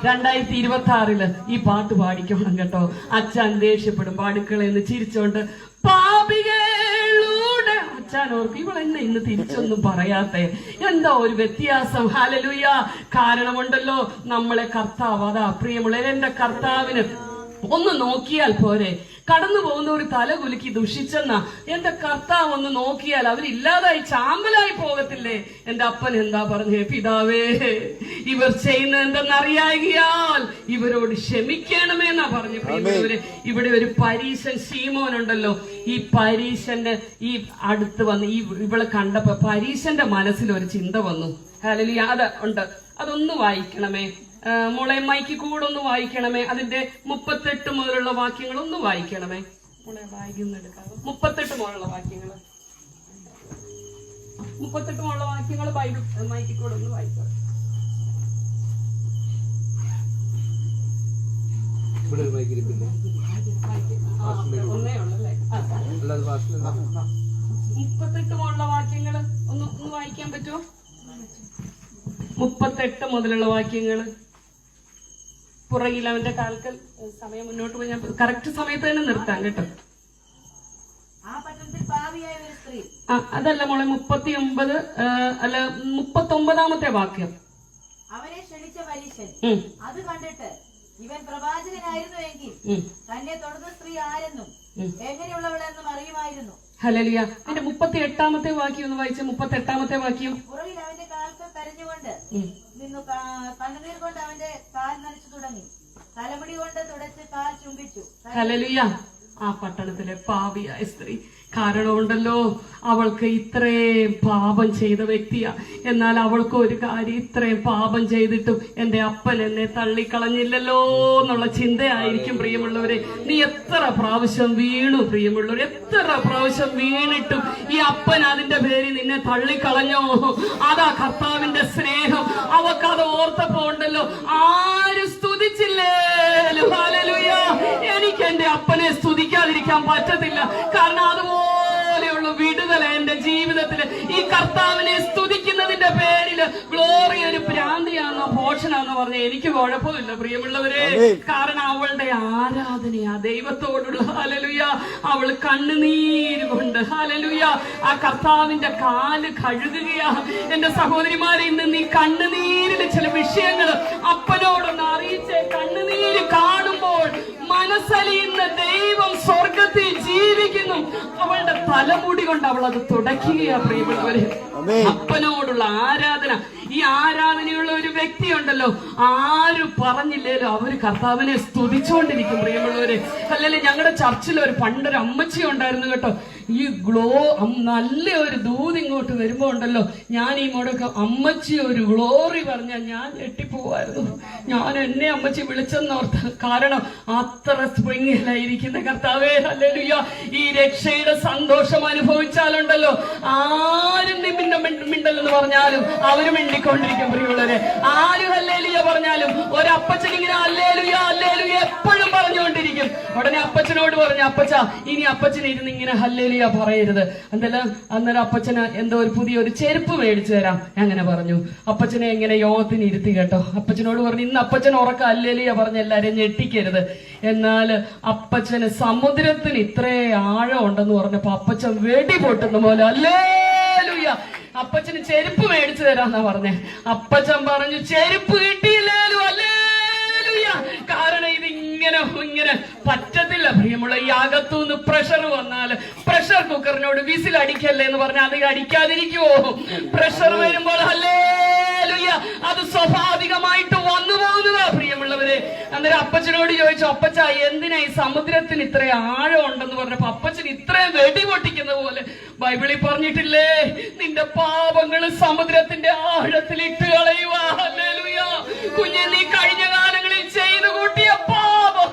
2026 ഈ പാട്ട് പാടിക്കണം കേട്ടോ. അച്ഛൻ ദേഷ്യപ്പെടുമ്പോ അടുക്കളയെന്ന് ചിരിച്ചോണ്ട് പാപികളുടെ അച്ഛൻ ഓർക്കും, ഇവളെന്നെ ഇന്ന് തിരിച്ചൊന്നും പറയാത്തെ, എന്താ ഒരു വ്യത്യാസം. ഹല്ലേലൂയ. കാരണമുണ്ടല്ലോ, നമ്മളെ കർത്താവ്, അതാ പ്രിയമുള്ള എന്റെ കർത്താവിന് ഒന്ന് നോക്കിയാൽ പോരെ. കടന്നു പോകുന്ന ഒരു തല കുലുക്കി ദുഷിച്ചെന്ന എന്റെ കർത്താവ് ഒന്ന് നോക്കിയാൽ അവരില്ലാതായി ചാമ്പലായി പോകത്തില്ലേ? എന്റെ അപ്പൻ എന്താ പറഞ്ഞേ? പിതാവേ, ഇവർ ചെയ്യുന്നത് എന്തെന്നറിയാകിയാൽ ഇവരോട് ക്ഷമിക്കണമെന്നാ പറഞ്ഞു. പ്രിയമുള്ളവരെ, ഇവിടെ ഒരു പരീശൻ ശീമോനുണ്ടല്ലോ. ഈ പരീശന്റെ ഈ അടുത്ത് വന്ന് ഇവളെ കണ്ടപ്പോ പരീശന്റെ മനസ്സിൽ ഒരു ചിന്ത വന്നു. ഹല്ലേലൂയ. അത് ഉണ്ട്, അതൊന്ന് വായിക്കണമേ മോളെ. മൈക്ക് കൂടെ ഒന്ന് വായിക്കണമേ. അതിന്റെ 38 മുതലുള്ള വാക്യങ്ങൾ ഒന്ന് വായിക്കണമേ മോളെ. വായിക്കുന്നെടുക്കാം 38 മുതലുള്ള വാക്യങ്ങൾ, 38 മുതലുള്ള വാക്യങ്ങൾ മൈക്ക് കൂടെ ഒന്ന് വായിക്കാം. ഒന്നേ ഉള്ളല്ലേ? 38 മുതലുള്ള വാക്യങ്ങൾ ഒന്ന് വായിക്കാൻ പറ്റുമോ? 38 മുതലുള്ള വാക്യങ്ങള്. പുറകിൽ അവന്റെ കാൽക്കൽ. സമയം മുന്നോട്ട് പോയി ഞാൻ കറക്റ്റ് സമയത്ത് തന്നെ നിർത്താം കേട്ടോ. ആ പട്ടണത്തിൽ പാപിയായ ഒരു സ്ത്രീ. അതല്ല മോളെ, 39 അല്ല 39 വാക്യം. അവനെ ക്ഷണിച്ച പരീശൻ അത് കണ്ടിട്ട് ഇവൻ പ്രവാചകനായിരുന്നുവെങ്കിൽ തന്നെ തൊടുന്ന സ്ത്രീ ആരെന്നും എങ്ങനെയുള്ളവളെന്നും അറിയുമായിരുന്നു. ഹല്ലേലൂയ. അതിന്റെ 38 വാക്യം ഒന്ന് വായിച്ച. 38 വാക്യം. പുറകിൽ അവന്റെ കാൽക്കൽ കരഞ്ഞുകൊണ്ട് നിന്നു, കണ്ണുനീർ കൊണ്ട് അവന്റെ കാൽ നനച്ചു തുടങ്ങി, തലമുടി കൊണ്ട് തുടച്ച് കാൽ ചുംബിച്ചു. ഹല്ലേലൂയ. ആ പട്ടണത്തിലെ പാപിയായ സ്ത്രീ. കാരണമുണ്ടല്ലോ, അവൾക്ക് ഇത്രയും പാപം ചെയ്ത വ്യക്തിയാ. എന്നാൽ അവൾക്ക് ഒരു കാര്യം, ഇത്രയും പാപം ചെയ്തിട്ടും എന്റെ അപ്പൻ എന്നെ തള്ളിക്കളഞ്ഞില്ലല്ലോ എന്നുള്ള ചിന്തയായിരിക്കും പ്രിയമുള്ളവരെ. നീ എത്ര പ്രാവശ്യം വീണു പ്രിയമുള്ളവർ, എത്ര പ്രാവശ്യം വീണിട്ടും ഈ അപ്പൻ അതിന്റെ പേരിൽ നിന്നെ തള്ളിക്കളഞ്ഞോ? അതാ കർത്താവിന്റെ സ്നേഹം. അവക്കത് ഓർത്തപ്പോ ഉണ്ടല്ലോ, ആരും സ്തുതിച്ചില്ലേ? ഹല്ലേലൂയ. എനിക്ക് എന്റെ അപ്പനെ സ്തുതിക്കാതിരിക്കാൻ പറ്റത്തില്ല. കാരണം അതുപോലെയുള്ള വിടുതല എന്റെ ജീവിതത്തില് ഈ കർത്താവിനെ സ്തുതിക്കുന്നതിന്റെ പേരില് ഗ്ലോറി ഒരു ഭ്രാന്തിയാണെന്നോ ഭോഷനാണെന്നോ പറഞ്ഞ എനിക്ക് കുഴപ്പമില്ല പ്രിയമുള്ളവരെ. കാരണം അവളുടെ ആരാധനയാ ദൈവത്തോടുള്ള. ഹല്ലേലൂയ. അവൾ കണ്ണുനീര് കൊണ്ട് ഹല്ലേലൂയ ആ കർത്താവിന്റെ കാല് കഴുകുകയാ. എന്റെ സഹോദരിമാരെ, ഇന്ന് നീ കണ്ണുനീരില് ചില വിഷയങ്ങൾ അപ്പനോടൊന്ന് അറിയിച്ചേ. കണ്ണുനീര് കാണുമ്പോൾ മനസ്സലിയുന്ന ദൈവം സ്വർഗത്തിൽ ജീവിക്കുന്നു. അവളുടെ തലമുടി കൊണ്ട് അവൾ അത് തുടയ്ക്കുകയാ പ്രിയമുള്ളവരെ. അപ്പനോടുള്ള ആരാധന. ഈ ആരാധനയുള്ള ഒരു വ്യക്തി ഉണ്ടല്ലോ, ആരും പറഞ്ഞില്ലേലും അവര് കർത്താവിനെ സ്തുതിച്ചുകൊണ്ടിരിക്കും പ്രിയമുള്ളവരെ. അല്ലെങ്കിൽ ഞങ്ങളുടെ ചർച്ചിൽ പണ്ടൊരു അമ്മച്ചി ഉണ്ടായിരുന്നു കേട്ടോ. ഈ നല്ല ഒരു ദൂത് ഇങ്ങോട്ട് വരുമ്പോ ഉണ്ടല്ലോ, ഞാൻ ഈ മുടക്ക അമ്മച്ചി ഒരു ഗ്ലോറി പറഞ്ഞാൽ ഞാൻ ഞെട്ടിപ്പോവായിരുന്നു. ഞാൻ എന്നെ അമ്മച്ചി വിളിച്ചെന്നോർത്ത്. കാരണം അത്ര സ്പ്രിംഗിലായിരിക്കുന്ന കർത്താവേ ഹല്ലേലൂയ. ഈ രക്ഷയുടെ സന്തോഷം അനുഭവിച്ചാലുണ്ടല്ലോ, ആരും മിണ്ടല്ലെന്ന് പറഞ്ഞാലും അവര് മിണ്ടിക്കൊണ്ടിരിക്കും പ്രിയമുള്ളവരെ. ആരും ഹല്ലേലൂയ പറഞ്ഞാലും ഒരപ്പച്ചൻ ഇങ്ങനെ ഹല്ലേലൂയ ഹല്ലേലൂയ എപ്പോഴും പറഞ്ഞുകൊണ്ടിരിക്കും. ഉടനെ അപ്പച്ചനോട് പറഞ്ഞു, അപ്പച്ച ഇനി അപ്പച്ചൻ ഇരുന്ന് ഇങ്ങനെ ഹല്ലേലൂയ പറയരുത്. അന്നേരം അപ്പച്ചന് എന്തോ ഒരു പുതിയൊരു ചെരുപ്പ് മേടിച്ചു തരാം അങ്ങനെ പറഞ്ഞു. അപ്പച്ചനെ എങ്ങനെ യോഗത്തിന് ഇരുത്തി കേട്ടോ. അപ്പച്ചനോട് പറഞ്ഞു, ഇന്ന് അപ്പച്ചൻ ഉറക്ക ഹല്ലേലൂയ പറഞ്ഞ എല്ലാരെയും ഞെട്ടിക്കരുത്. എന്നാൽ അപ്പച്ചന് സമുദ്രത്തിന് ഇത്രേ ആഴം ഉണ്ടെന്ന് പറഞ്ഞപ്പോ അപ്പച്ചൻ വെടി പൊട്ടുന്ന പോലെ ഹല്ലേലൂയ. അപ്പച്ചന് ചെരുപ്പ് മേടിച്ചു തരാന്നാ പറഞ്ഞേ. അപ്പച്ചൻ പറഞ്ഞു, ചെരുപ്പ് കിട്ടിയില്ലേലും ഹല്ലേലൂയ. കാരണം ഇതിങ്ങനെ പറ്റത്തില്ല പ്രിയമുള്ള. ഈ അകത്തുനിന്ന് പ്രഷർ വന്നാൽ പ്രഷർ കുക്കറിനോട് വിസിൽ അടിക്കല്ലേ എന്ന് പറഞ്ഞാൽ അത് അടിക്കാതിരിക്കുവോ? പ്രഷർ വരുമ്പോൾ ഹല്ലേലൂയ അത് സ്വാഭാവികമായിട്ട് വന്നു പോകുന്നതാ പ്രിയമുള്ളവരെ. അന്നേരം അപ്പച്ചനോട് ചോദിച്ചു, അപ്പച്ച എന്തിനാ ഈ സമുദ്രത്തിന് ഇത്ര ആഴം ഉണ്ടെന്ന് പറഞ്ഞപ്പോ അപ്പച്ചൻ ഇത്രയും വെടി പൊട്ടിക്കുന്ന പോലെ ബൈബിളിൽ പറഞ്ഞിട്ടില്ലേ, നിന്റെ പാപങ്ങൾ സമുദ്രത്തിന്റെ ആഴത്തിൽ ഇട്ട് കളയുക. ഹല്ലേലൂയ. കുഞ്ഞെ, നീ കഴിഞ്ഞ കാലങ്ങളിൽ ചെയ്തു കൂട്ടിയ പാപം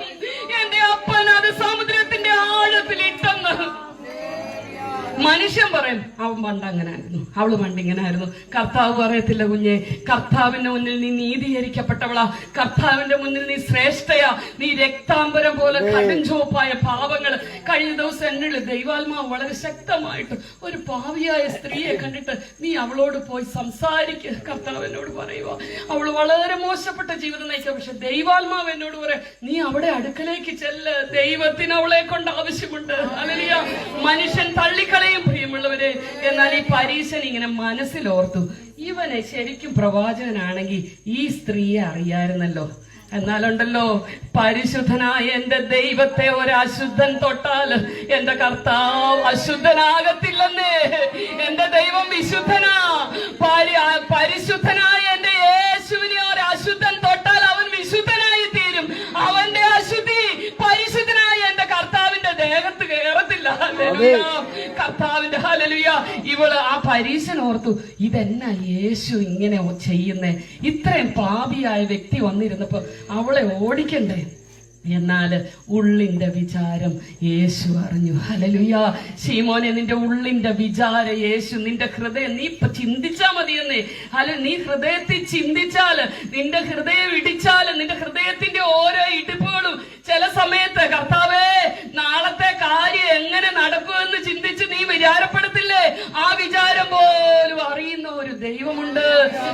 എന്റെ അപ്പൻ അത് സമുദ്രത്തിന്റെ ആഴത്തിൽ ഇട്ടെന്ന്. മനുഷ്യൻ പറയും, അവൻ പണ്ട് അങ്ങനെ ആയിരുന്നു, അവള് പണ്ട് ഇങ്ങനെ ആയിരുന്നു. കർത്താവ് പറയത്തില്ല കുഞ്ഞെ, കർത്താവിന്റെ മുന്നിൽ നീ നീതീകരിക്കപ്പെട്ടവളാ. കർത്താവിന്റെ മുന്നിൽ നീ ശ്രേഷ്ഠയാ. നീ രക്താംബരം പോലെ കടുംചുവപ്പായ പാപങ്ങൾ. കഴിഞ്ഞ ദിവസം എന്നിൽ ദൈവാത്മാവ് വളരെ ശക്തമായിട്ട് ഒരു പാവിയായ സ്ത്രീയെ കണ്ടിട്ട് നീ അവളോട് പോയി സംസാരിക്കുക. കർത്താവിനോട് പറയുക, അവൾ വളരെ മോശപ്പെട്ട ജീവിതം നയിക്കുക. പക്ഷെ ദൈവാത്മാവ് എന്നോട് പറയാം, നീ അവിടെ അടുക്കലേക്ക് ചെല്ല്, ദൈവത്തിന് അവളെ കൊണ്ട് ആവശ്യമുണ്ട്. ഹല്ലേലൂയ. മനുഷ്യൻ തള്ളിക്കളയും പ്രിയമുള്ളവരെ. എന്നാൽ ഈ പരീശൻ ഇങ്ങനെ മനസ്സിലോർത്തു, ഇവനെ ശരിക്കും പ്രവാചകനാണെങ്കിൽ ഈ സ്ത്രീയെ അറിയായിരുന്നല്ലോ. എന്നാലുണ്ടല്ലോ, പരിശുദ്ധനായ എന്റെ ദൈവത്തെ ഒരു അശുദ്ധൻ തൊട്ടാൽ എന്റെ കർത്താവ് അശുദ്ധനാകത്തില്ലെന്നേ. എന്റെ ദൈവം വിശുദ്ധനാ. പരിശുദ്ധനായ എന്റെ യേശുവിനെ ഒരു അശുദ്ധൻ തൊട്ടാൽ അവൻ വിശുദ്ധനായി തീരും. അവന്റെ അശുദ്ധി പരിശുദ്ധനായ എന്റെ കർത്താവിന്റെ ദേഹത്ത് കയറത്തില്ല. ഹല്ലേലൂയ. കർത്താവിന്റെ ഹല്ലേലൂയ. ഇവള് ആ പരീശൻ ഓർത്തു, ഇതെന്നാ യേശു ഇങ്ങനെ ചെയ്യുന്നേ? ഇത്രയും പാപിയായ വ്യക്തി വന്നിരുന്നപ്പോ അവളെ ഓടിക്കണ്ടേ? എന്നാല് ഉള്ളിന്റെ വിചാരം യേശു അറിഞ്ഞു. ഹല്ലേലൂയ. ശീമോനെ, നിന്റെ ഉള്ളിന്റെ വിചാരം യേശു, നിന്റെ ഹൃദയം നീ ഇപ്പൊ ചിന്തിച്ചാ മതിയെന്നേ. നീ ഹൃദയത്തിൽ ചിന്തിച്ചാല്, നിന്റെ ഹൃദയം ഇടിച്ചാല്, നിന്റെ ഹൃദയത്തിന്റെ ഓരോ ഇടിപ്പുകളും ചില സമയത്ത് കർത്താവേ നാളത്തെ കാര്യം എങ്ങനെ നടക്കുമെന്ന് ചിന്തിച്ച് നീ വിചാരപ്പെടുത്തില്ലേ? ആ വിചാരം പോലും അറിയുന്ന ഒരു ദൈവമുണ്ട്.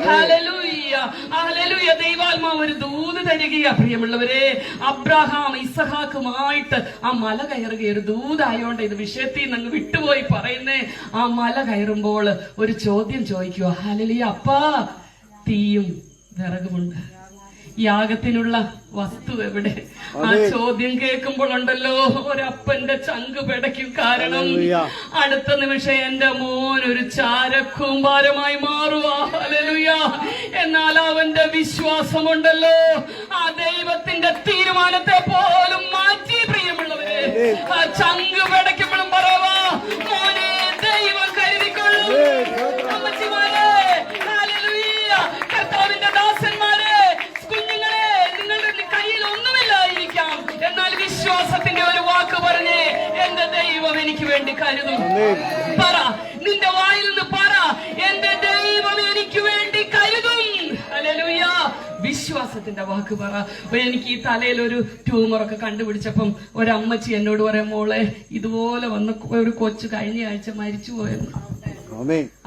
Hallelujah, hallelujah. ദൈവാത്മാവ് ഒരു ദൂത് തരികയാ പ്രിയമുള്ളവരെ. അബ്രഹാം ഇസഹാക്കുമായിട്ട് ആ മല കയറുക ഒരു ദൂതായോണ്ട് ഇത് വിഷയത്തിൽ നിന്ന് അങ്ങ് വിട്ടുപോയി പറയുന്നേ. ആ മല കയറുമ്പോൾ ഒരു ചോദ്യം ചോദിക്കുക. ഹല്ലേലൂയ. അപ്പാ, തീയും വിറകുമുണ്ട്, യാഗത്തിനുള്ള വസ്തു എവിടെ? ആ ചോദ്യം കേൾക്കുമ്പോഴുണ്ടല്ലോ ഒരപ്പന്റെ ചങ്ക് പിടയ്ക്കും. കാരണം അടുത്ത നിമിഷം എന്റെ മോൻ ഒരു ചാരക്കൂമ്പാരമായി മാറുക. ഹല്ലേലൂയ. എന്നാൽ അവന്റെ വിശ്വാസമുണ്ടല്ലോ ആ ദൈവത്തിന്റെ തീരുമാനത്തെ പോലും മാറ്റി. പ്രിയമുള്ളവരെ, ആ ചങ്ക് പിടയ്ക്കുമ്പോഴും പറവാ, മോനെ ദൈവം കരുതിക്കൊള്ളും. അമ്മച്ചിമാരെ, ഹല്ലേലൂയ, കർത്താവിന്റെ ദാസന്മാരെ, കുഞ്ഞുങ്ങളെ, നിങ്ങളുടെ കയ്യിൽ ഒന്നുമില്ലായിരിക്കാം, എന്നാൽ വിശ്വാസത്തിന്റെ ഒരു വാക്ക് പറഞ്ഞേ, എന്റെ ദൈവം എനിക്ക് വേണ്ടി കരുതും. പറ, നിന്റെ വായിൽ നിന്ന് പറ, എന്റെ ദൈവം എനിക്ക് വേണ്ടി കരുതും. ഹല്ലേലൂയ. വിശ്വാസത്തിന്റെ വാക്ക് പറ. എനിക്ക് ഈ തലയിൽ ഒരു ട്യൂമറൊക്കെ കണ്ടുപിടിച്ചപ്പം ഒരമ്മച്ചി എന്നോട് പറയാം, മോളെ ഇതുപോലെ വന്ന ഒരു കൊച്ചു കഴിഞ്ഞ ആഴ്ച മരിച്ചു പോയെന്ന്.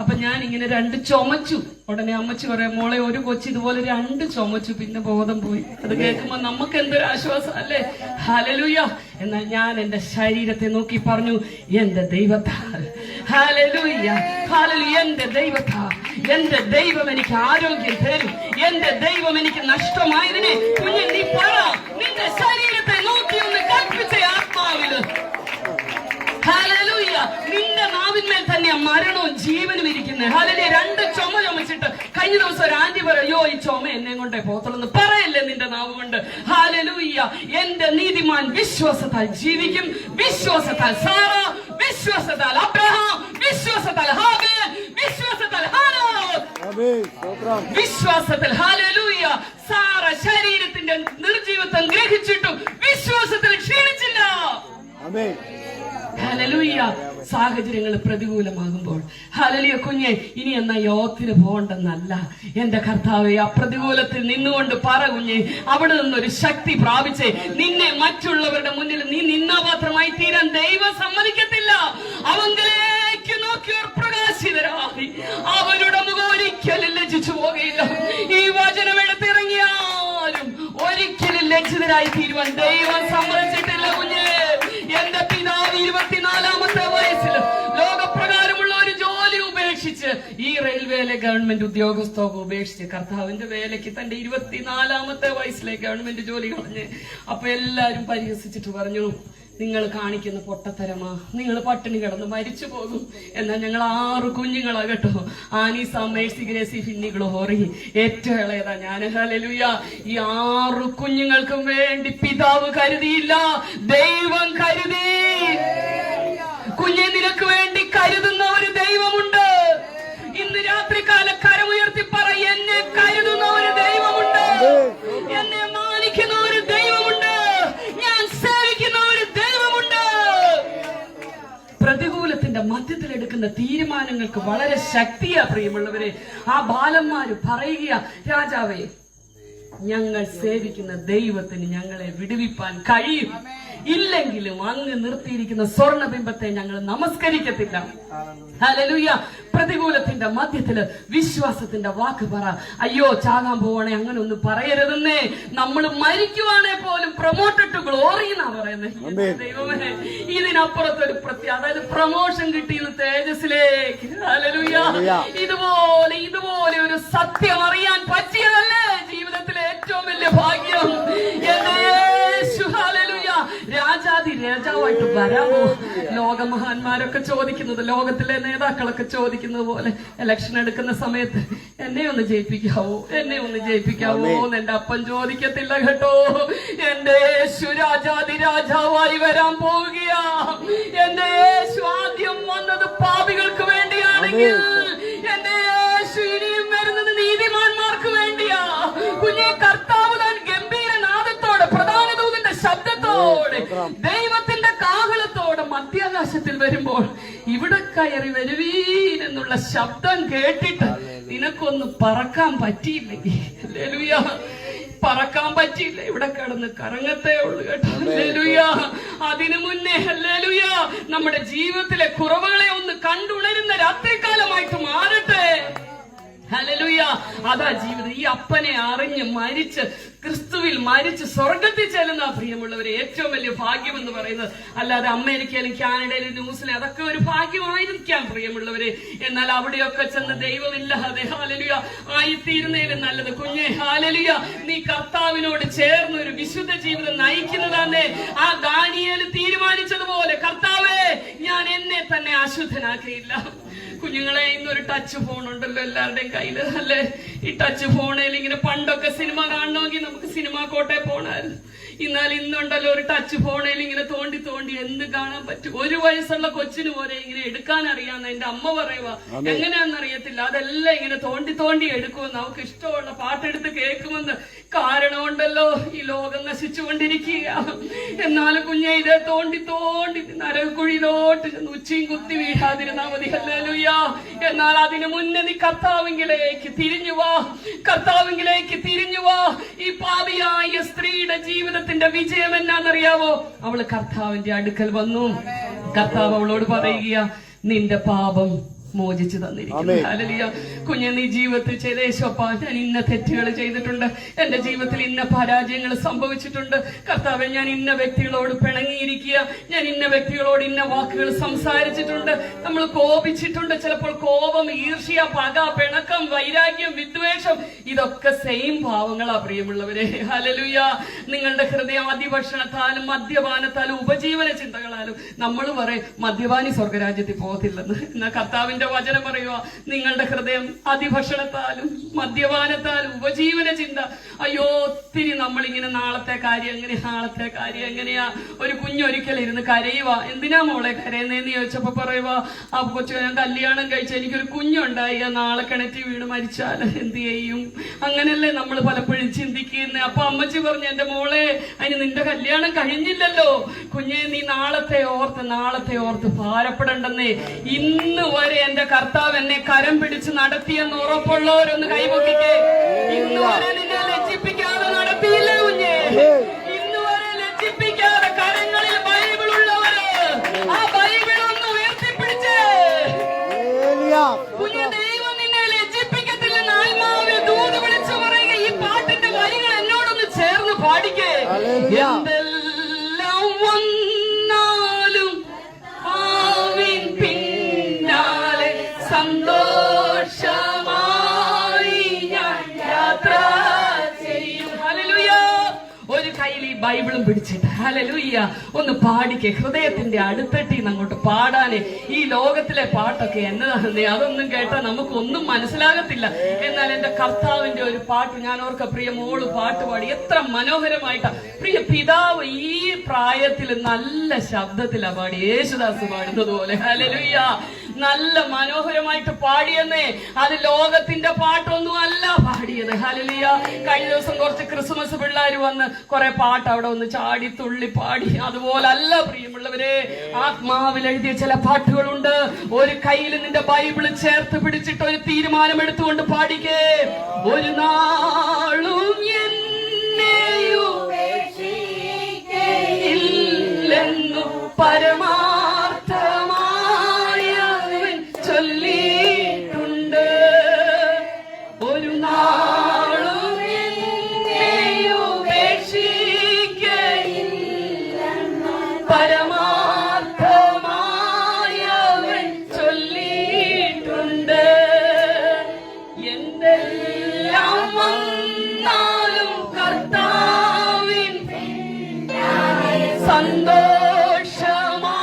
അപ്പൊ ഞാൻ ഇങ്ങനെ 2 ചുമച്ചു. ഉടനെ അമ്മച്ചി പറയാം, മോളെ ഒരു കൊച്ചു ഇതുപോലെ 2 ചുമച്ചു, പിന്നെ ബോധം പോയി. അത് കേൾക്കുമ്പോ നമുക്ക് എന്തൊരു ആശ്വാസം അല്ലേ? ഹല്ലേലൂയ. എന്നാൽ ഞാൻ എന്റെ ശരീരത്തെ നോക്കി പറഞ്ഞു, എന്റെ ദൈവത്താൽ, ഹല്ലേലൂയ, ഹല്ലേലൂയ, എന്റെ ദൈവത്താൽ എന്റെ ദൈവം എനിക്ക് ആരോഗ്യം തരും. എന്റെ ദൈവം എനിക്ക് നഷ്ടമായതിനെ കുഞ്ഞെ നീ പറ, നിന്റെ ശരീരത്തെ നോക്കി ഒന്ന് കൽപ്പിച്ച ആത്മാവില്. ഹല്ലേലൂയ. നിന്റെ നാവിന്മേൽ തന്നെയാ മരണവും ജീവനും ഇരിക്കുന്നത്. ഹല്ലേലൂയ. 2 ചുമ ചുമച്ചിട്ട് കഴിഞ്ഞ ദിവസം ഒരു ആന്റി പറയോ, ഈ ചുമ എന്നെ കൊണ്ടേ പോത്തുള്ളൂ. പറയല്ലേ നിന്റെ നാവ് കൊണ്ട്. ഹല്ലേലൂയ. എന്റെ നീതിമാൻ വിശ്വാസത്താൽ ജീവിക്കും. വിശ്വാസത്താൽ സാറ, വിശ്വാസത്താൽ അബ്രഹാം, വിശ്വാസത്താൽ ഹാബേൽ, വിശ്വാസത്താൽ വിശ്വാസത്തിൽ. ഹല്ലേലൂയ. സാറ ശരീരത്തിന്റെ നിർജീവത്വം ഗ്രഹിച്ചിട്ടും വിശ്വാസത്തിൽ ക്ഷീണിച്ചില്ല. ഹല്ലേലൂയ. സാഹചര്യങ്ങൾ പ്രതികൂലമാകുമ്പോൾ ഹല്ലേലൂയ കുഞ്ഞെ, ഇനി എന്നാ യോഗത്തിന് പോകണ്ടെന്നല്ല. എന്റെ കർത്താവേ, ആ പ്രതികൂലത്തിൽ നിന്നുകൊണ്ട് പറ കുഞ്ഞെ, അവിടെ നിന്നൊരു ശക്തി പ്രാപിച്ചേ. നിന്നെ മറ്റുള്ളവരുടെ മുന്നിൽ നീ നിന്നാപാത്രമായി തീരാൻ ദൈവം സമ്മതിക്കത്തില്ല. അവങ്കിലേക്ക് നോക്കിയവർ പ്രകാശിതരായി, അവരുടെ മുഖം ഒരിക്കലും ലജ്ജിച്ചു പോകയില്ല. ഈ വചനം എടുത്തിറങ്ങിയാലും ഒരിക്കലും ലജ്ജിതരായി തീരുവാൻ ദൈവം സമ്മതിച്ചിട്ടില്ല കുഞ്ഞെ. എന്റെ പിതാവ് 24-ാമത്തെ വയസ്സിൽ ലോകപ്രകാരമുള്ള ഒരു ജോലി ഉപേക്ഷിച്ച്, ഈ റെയിൽവേയിലെ ഗവൺമെന്റ് ഉദ്യോഗസ്ഥൊക്കെ ഉപേക്ഷിച്ച് കർത്താവിന്റെ വേലയ്ക്ക് തന്റെ 24-ാമത്തെ വയസ്സിലെ ഗവൺമെന്റ് ജോലി കളഞ്ഞ്. അപ്പൊ എല്ലാരും പരിഹസിച്ചിട്ട് പറഞ്ഞു, നിങ്ങൾ കാണിക്കുന്ന പൊട്ടത്തരമാ, നിങ്ങൾ പട്ടിണി കിടന്ന് മരിച്ചു പോകും. എന്നാൽ ഞങ്ങൾ 6 കുഞ്ഞുങ്ങളാ കേട്ടോ. ആനീസ, മേഴ്സി, ഗ്രേസി, ഫിന്നി, ഗ്ലോറി, ഏറ്റവും ഇളയതാ ഞാൻ. ഹല്ലേലൂയ. ഈ 6 കുഞ്ഞുങ്ങൾക്കും വേണ്ടി പിതാവ് കരുതിയില്ല, ദൈവം കരുതി. കുഞ്ഞെ, നിനക്ക് വേണ്ടി കരുതുന്ന ഒരു ദൈവമുണ്ട്. ഇന്ന് രാത്രികാല കരമുയർത്തി പറ, എന്നെ കരുതുന്ന ഒരു ദൈവമുണ്ട്, എന്നെ മാനിക്കുന്ന ഒരു ദൈവമുണ്ട്, ഞാൻ സേവിക്കുന്ന ഒരു ദൈവമുണ്ട്. പ്രതികൂലത്തിന്റെ മധ്യത്തിൽ എടുക്കുന്ന തീരുമാനങ്ങൾക്ക് വളരെ ശക്തിയാ പ്രിയമുള്ളവരെ. ആ ബാലന്മാര് പറയുക, രാജാവേ, ഞങ്ങൾ സേവിക്കുന്ന ദൈവത്തിന് ഞങ്ങളെ വിടുവിപ്പാൻ കഴിയും. ഇല്ലെങ്കിലും അങ്ങ് നിർത്തിയിരിക്കുന്ന സ്വർണബിംബത്തെ ഞങ്ങൾ നമസ്കരിക്കത്തില്ല. ഹല്ലേലൂയ. പ്രതികൂലത്തിന്റെ മധ്യത്തില് വിശ്വാസത്തിന്റെ വാക്ക് പറ. അയ്യോ, ചാകാൻ പോവാണേ, അങ്ങനെ ഒന്നും പറയരുതെന്നേ. നമ്മൾ മരിക്കുവാണേ പോലും പ്രൊമോട്ടഡ് ടു ഗ്ലോറി എന്നാ പറയുന്നത്. ദൈവമേ, ഇതിനപ്പുറത്തൊരു അതായത് പ്രമോഷൻ കിട്ടിയത് തേജസ്സിലേക്ക്. ഹല്ലേലൂയ. ഇതുപോലെ ഒരു സത്യം അറിയാൻ പറ്റിയതല്ലേ ജീവിതത്തിലെ ഏറ്റവും വലിയ ഭാഗ്യം. എന്റെ യേശു, ഹല്ലേലൂയ, രാജാതി രാജാവായിട്ട് വരാമോ? ലോകമഹാന്മാരൊക്കെ ചോദിക്കുന്നത്, ലോകത്തിലെ നേതാക്കളൊക്കെ ചോദിക്കുന്നത് പോലെ ഇലക്ഷൻ എടുക്കുന്ന സമയത്ത് എന്നെ ഒന്ന് ജയിപ്പിക്കാവോ, എന്നെ ഒന്ന് ജയിപ്പിക്കാവോ എന്ന് എന്റെ അപ്പൻ ചോദിക്കത്തില്ല കേട്ടോ. എന്റെ യേശു രാജാതി രാജാവായി വരാൻ പോവുകയാ. എന്റെ യേശു ആദ്യം വന്നത് പാപികൾക്ക് വേണ്ടിയാണെങ്കിൽ എന്റെ യേശു ഇനിയും വരുന്നത് നീതിമാന്മാർക്ക് വേണ്ടിയാ. കുഞ്ഞെ, കർത്താവ് താൻ ഗംഭീരനാദത്തോടെ, പ്രധാന ദൂതന്റെ ശബ്ദത്തോടെ, ദൈവത്തിന്റെ കാഹളത്തോടെ മധ്യാകാശത്തിൽ വരുമ്പോൾ ഇവിടെ കയറി വരുവീൻ എന്നുള്ള ശബ്ദം കേട്ടിട്ട് നിനക്കൊന്ന് പറക്കാൻ പറ്റിയില്ലെങ്കിൽ, ഹല്ലേലൂയ, പറക്കാൻ പറ്റിയില്ല, ഇവിടെ കിടന്ന് കറങ്ങത്തേ ഉള്ളു കേട്ടോ. ഹല്ലേലൂയ. അതിനു മുന്നേ ഹല്ലേലൂയ നമ്മുടെ ജീവിതത്തിലെ കുറവുകളെ ഒന്ന് കണ്ടുണരുന്ന രാത്രികാലമായിട്ട് മാറട്ടെ. ഹല്ലേലൂയ. അതാ ജീവിതം. ഈ അപ്പനെ അറിഞ്ഞ് മരിച്ച് ക്രിസ്തുവിൽ മരിച്ച് സ്വർഗത്തിൽ ചെല്ലുന്ന പ്രിയമുള്ളവരെ ഏറ്റവും വലിയ ഭാഗ്യം എന്ന് പറയുന്നത്. അല്ലാതെ അമേരിക്കയിലും കാനഡയിലും ന്യൂസിലും അതൊക്കെ ഒരു ഭാഗ്യമായിരിക്കാം പ്രിയമുള്ളവരെ. എന്നാൽ അവിടെയൊക്കെ ചെന്ന് ദൈവമില്ലാതെ ഹല്ലേലൂയ ആയിത്തീരുന്നതിലും നല്ലത് കുഞ്ഞെ ഹല്ലേലൂയ നീ കർത്താവിനോട് ചേർന്ന് ഒരു വിശുദ്ധ ജീവിതം നയിക്കുന്നതാന്നേ. ആ ദാനിയേൽ തീരുമാനിച്ചതുപോലെ കർത്താവേ ഞാൻ എന്നെ തന്നെ അശുദ്ധനാക്കിയില്ല. കുഞ്ഞുങ്ങളെ, ഇന്നൊരു ടച്ച് ഫോൺ ഉണ്ടല്ലോ എല്ലാവരുടെയും കയ്യില് അല്ലെ? ഈ ടച്ച് ഫോണിൽ ഇങ്ങനെ പണ്ടൊക്കെ സിനിമ കാണണമെങ്കിൽ നമുക്ക് സിനിമ കോട്ടയിൽ പോണായിരുന്നു. എന്നാൽ ഇന്നുണ്ടല്ലോ ഒരു ടച്ച് ഫോണിൽ ഇങ്ങനെ തോണ്ടി തോണ്ടി എന്ത് കാണാൻ പറ്റും. 1 വയസ്സുള്ള കൊച്ചിന് പോലെ ഇങ്ങനെ എടുക്കാൻ അറിയാന്ന് എന്റെ അമ്മ പറയുക. എങ്ങനെയാണെന്ന് അറിയത്തില്ല, അതെല്ലാം ഇങ്ങനെ തോണ്ടി തോണ്ടി എടുക്കുമെന്ന്, നമുക്ക് ഇഷ്ടമുള്ള പാട്ടെടുത്ത് കേൾക്കുമെന്ന്. കാരണമുണ്ടല്ലോ, ഈ ലോകം നശിച്ചുകൊണ്ടിരിക്കുക. എന്നാലും കുഞ്ഞെ ഇതേ തോണ്ടി തോണ്ടി നരകുഴിയിലോട്ട് ഉച്ചയും കുത്തി വീഴാതിരുന്നാ മതി. ഹല്ലേലൂയ. എന്നാൽ അതിനു മുന്നേ നീ കർത്താവിലേക്ക് തിരിഞ്ഞു വാ, കർത്താവിലേക്ക് തിരിഞ്ഞു വാ. ഈ പാപിയായ സ്ത്രീയുടെ ജീവിതത്തിന്റെ വിജയം എന്നാന്നറിയാവോ? അവള് കർത്താവിന്റെ അടുക്കൽ വന്നു. കർത്താവ് അവളോട് പറയുക, നിന്റെ പാപം മോചിച്ചു തന്നിരിക്കുന്നു. ഹല്ലേലൂയ. കുഞ്ഞെ, നീ ജീവിതത്തിൽ ചെയ്ത യേശുപ്പാ ഞാൻ ഇന്ന തെറ്റുകൾ ചെയ്തിട്ടുണ്ട്, എന്റെ ജീവിതത്തിൽ ഇന്ന പരാജയങ്ങൾ സംഭവിച്ചിട്ടുണ്ട് കർത്താവെ, ഞാൻ ഇന്ന വ്യക്തികളോട് പിണങ്ങിയിരിക്കുക, ഞാൻ ഇന്ന വ്യക്തികളോട് ഇന്ന വാക്കുകൾ സംസാരിച്ചിട്ടുണ്ട്, നമ്മൾ കോപിച്ചിട്ടുണ്ട്. ചിലപ്പോൾ കോപം, ഈർഷ്യ, പക, പിണക്കം, വൈരാഗ്യം, വിദ്വേഷം, ഇതൊക്കെ സെയിം ഭാവങ്ങളാ പ്രിയമുള്ളവരെ. ഹല്ലേലൂയ. നിങ്ങളുടെ ഹൃദയം അതിഭക്ഷണത്താലും മദ്യപാനത്താലും ഉപജീവന ചിന്തകളാലും നമ്മൾ പറയും മദ്യപാനി സ്വർഗരാജ്യത്തിൽ പോകത്തില്ലെന്ന്. എന്നാൽ കർത്താവിന്റെ വചനം പറയുക, നിങ്ങളുടെ ഹൃദയം അതിഭക്ഷണത്താലും മദ്യപാനത്താലും ഉപജീവന ചിന്ത. അയ്യോ, ഒത്തിരി നമ്മളിങ്ങനെ നാളത്തെ കാര്യം എങ്ങനെയാ. ഒരു കുഞ്ഞൊരിക്കൽ ഇരുന്ന് കരയുക. എന്തിനാ മോളെ കരയുന്നതെന്ന് ചോദിച്ചപ്പോ പറയുക, ആ കൊച്ചു ഞാൻ കല്യാണം കഴിച്ച എനിക്കൊരു കുഞ്ഞുണ്ടായി, നാളെ കിണറ്റിൽ വീണ് മരിച്ചാൽ എന്ത് ചെയ്യും? അങ്ങനെയല്ലേ നമ്മൾ പലപ്പോഴും ചിന്തിക്കുന്നത്. അപ്പൊ അമ്മച്ചി പറഞ്ഞു, എന്റെ മോളെ അതിന് നിന്റെ കല്യാണം കഴിഞ്ഞില്ലല്ലോ കുഞ്ഞെ, നീ നാളത്തെ ഓർത്ത് ഭാരപ്പെടണ്ടെന്നേ. ഇന്ന് വരെ എന്റെ കർത്താവ് എന്നെ കരം പിടിച്ച് നടത്തിയെന്ന് ഉറപ്പുള്ളവരൊന്ന് കൈപൊക്കിക്കേ. ഇന്ന് വരെ നിന്നെ ലജ്ജിപ്പിക്കാതെ നടത്തിയില്ല കുഞ്ഞെ. ഇന്ന് വരെ ലജ്ജിപ്പിക്കാതെ കരങ്ങളിൽ ബൈബിൾ ഉള്ളവര് ആ ബൈബിൾ ഒന്ന് ഉയർത്തിപ്പിടിച്ചേ. കുഞ്ഞെ, ദൈവം നിന്നെ ലജ്ജിപ്പിക്കത്തില്ലെന്ന് ആത്മാവിൽ ദൂത് വിളിച്ചു പറയുക. ഈ പാട്ടിന്റെ വരികൾ എന്നോടൊന്ന് ചേർന്ന് പാടിക്കേ. എന്തെല്ലാം വന്നാലും ആവിൻ പിന്നാലെ സന്തോഷമായി ഞാൻ യാത്ര ചെയ്യും. ഹല്ലേലൂയ. ഒരു കയ്യിൽ ഈ ബൈബിളും പിടിച്ചിട്ട് ഹല്ലേലൂയ ഒന്ന് പാടിക്കേ. ഹൃദയത്തിന്റെ അടുത്തട്ടിന്ന് അങ്ങോട്ട് പാടാനേ. ഈ ലോകത്തിലെ പാട്ടൊക്കെ എന്നതാണെന്നേ, അതൊന്നും കേട്ടാൽ നമുക്കൊന്നും മനസ്സിലാകത്തില്ല. എന്നാൽ എന്റെ കർത്താവിന്റെ ഒരു പാട്ട് ഞാൻ ഓർക്ക, പ്രിയ മോള് പാട്ട് പാടി എത്ര മനോഹരമായിട്ടാ. പ്രിയ പിതാവ് ഈ പ്രായത്തിൽ നല്ല ശബ്ദത്തിലാ പാടി, യേശുദാസ് പാടുന്നത് പോലെ. ഹല്ലേലൂയ. നല്ല മനോഹരമായിട്ട് പാടിയെന്നേ. അത് ലോകത്തിന്റെ പാട്ടൊന്നും അല്ല പാടിയത്. ഹല്ലേലൂയ. കഴിഞ്ഞ ദിവസം കുറച്ച് ക്രിസ്മസ് പിള്ളേർ വന്ന് കുറെ പാട്ട് അവിടെ ഒന്ന് ചാടി തുള്ളി പാടി. അതുപോലല്ല പ്രിയമുള്ളവരെ, ആത്മാവിൽ എഴുതിയ ചില പാട്ടുകളുണ്ട്. ഒരു കയ്യിൽ നിന്റെ ബൈബിള് ചേർത്ത് പിടിച്ചിട്ട് ഒരു തീരുമാനം എടുത്തുകൊണ്ട് പാടിക്കേ. ഒരു നാളും എന്നെയും ഇല്ലെന്നു പരമാർത്ഥമായവൻ ചൊല്ലിയിട്ടുണ്ട്. ഒരു നാളും എന്നെയും ഉപേക്ഷിക്കയില്ലെന്നു പരമാർത്ഥമായവൻ ചൊല്ലിയിട്ടുണ്ട്. എന്തെല്ലാം വന്നാലും കർത്താവിൻ സന്തോഷമാ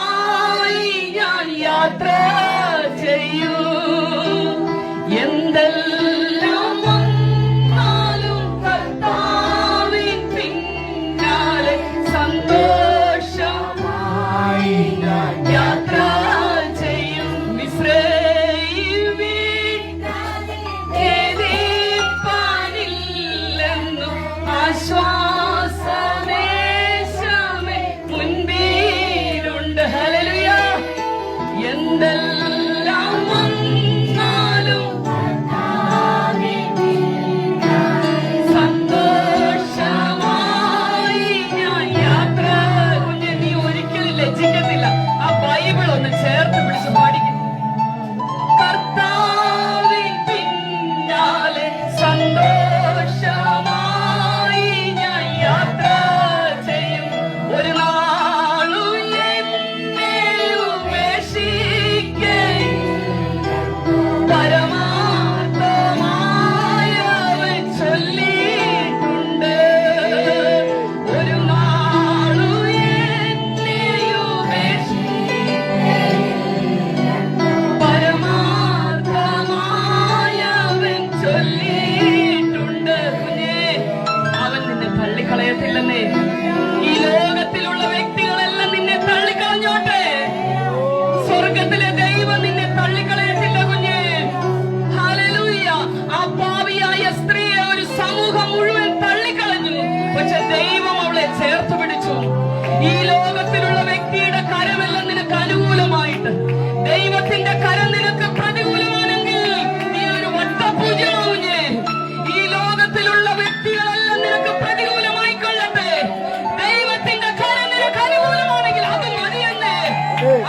തള്ളിക്കളയത്തില്ലെന്നേ. ഈ ലോകത്തിലുള്ള വ്യക്തികളെല്ലാം നിന്നെ തള്ളിക്കളഞ്ഞോട്ടെ, സ്വർഗത്തിലെ ദൈവം നിന്നെ തള്ളിക്കളയത്തില്ല കുഞ്ഞേ. ഹല്ലേലൂയ. ആ പാപിയായ സ്ത്രീയെ ഒരു സമൂഹം മുഴുവൻ തള്ളിക്കളഞ്ഞു, പക്ഷെ ദൈവം അവളെ ചേർത്ത് പിടിച്ചു. ഈ ലോകത്തിലുള്ള വ്യക്തിയുടെ കരമെല്ലാം നിനക്ക് അനുകൂലമായിട്ട് ദൈവത്തിന്റെ കരം നിനക്ക് പ്രതികൂലമാണെങ്കിൽ നീ ഒരു വട്ടപൂജ്യമാവുന്നേ. ഈ ലോകത്തിലുള്ള വ്യക്തികളെല്ലാം നിനക്ക് പ്രതികൂലമായി കൊള്ളട്ടെ, ദൈവത്തിന്റെ കരം നിനക്ക് അനുകൂലമാണെങ്കിൽ അത് മതിയെന്നേ.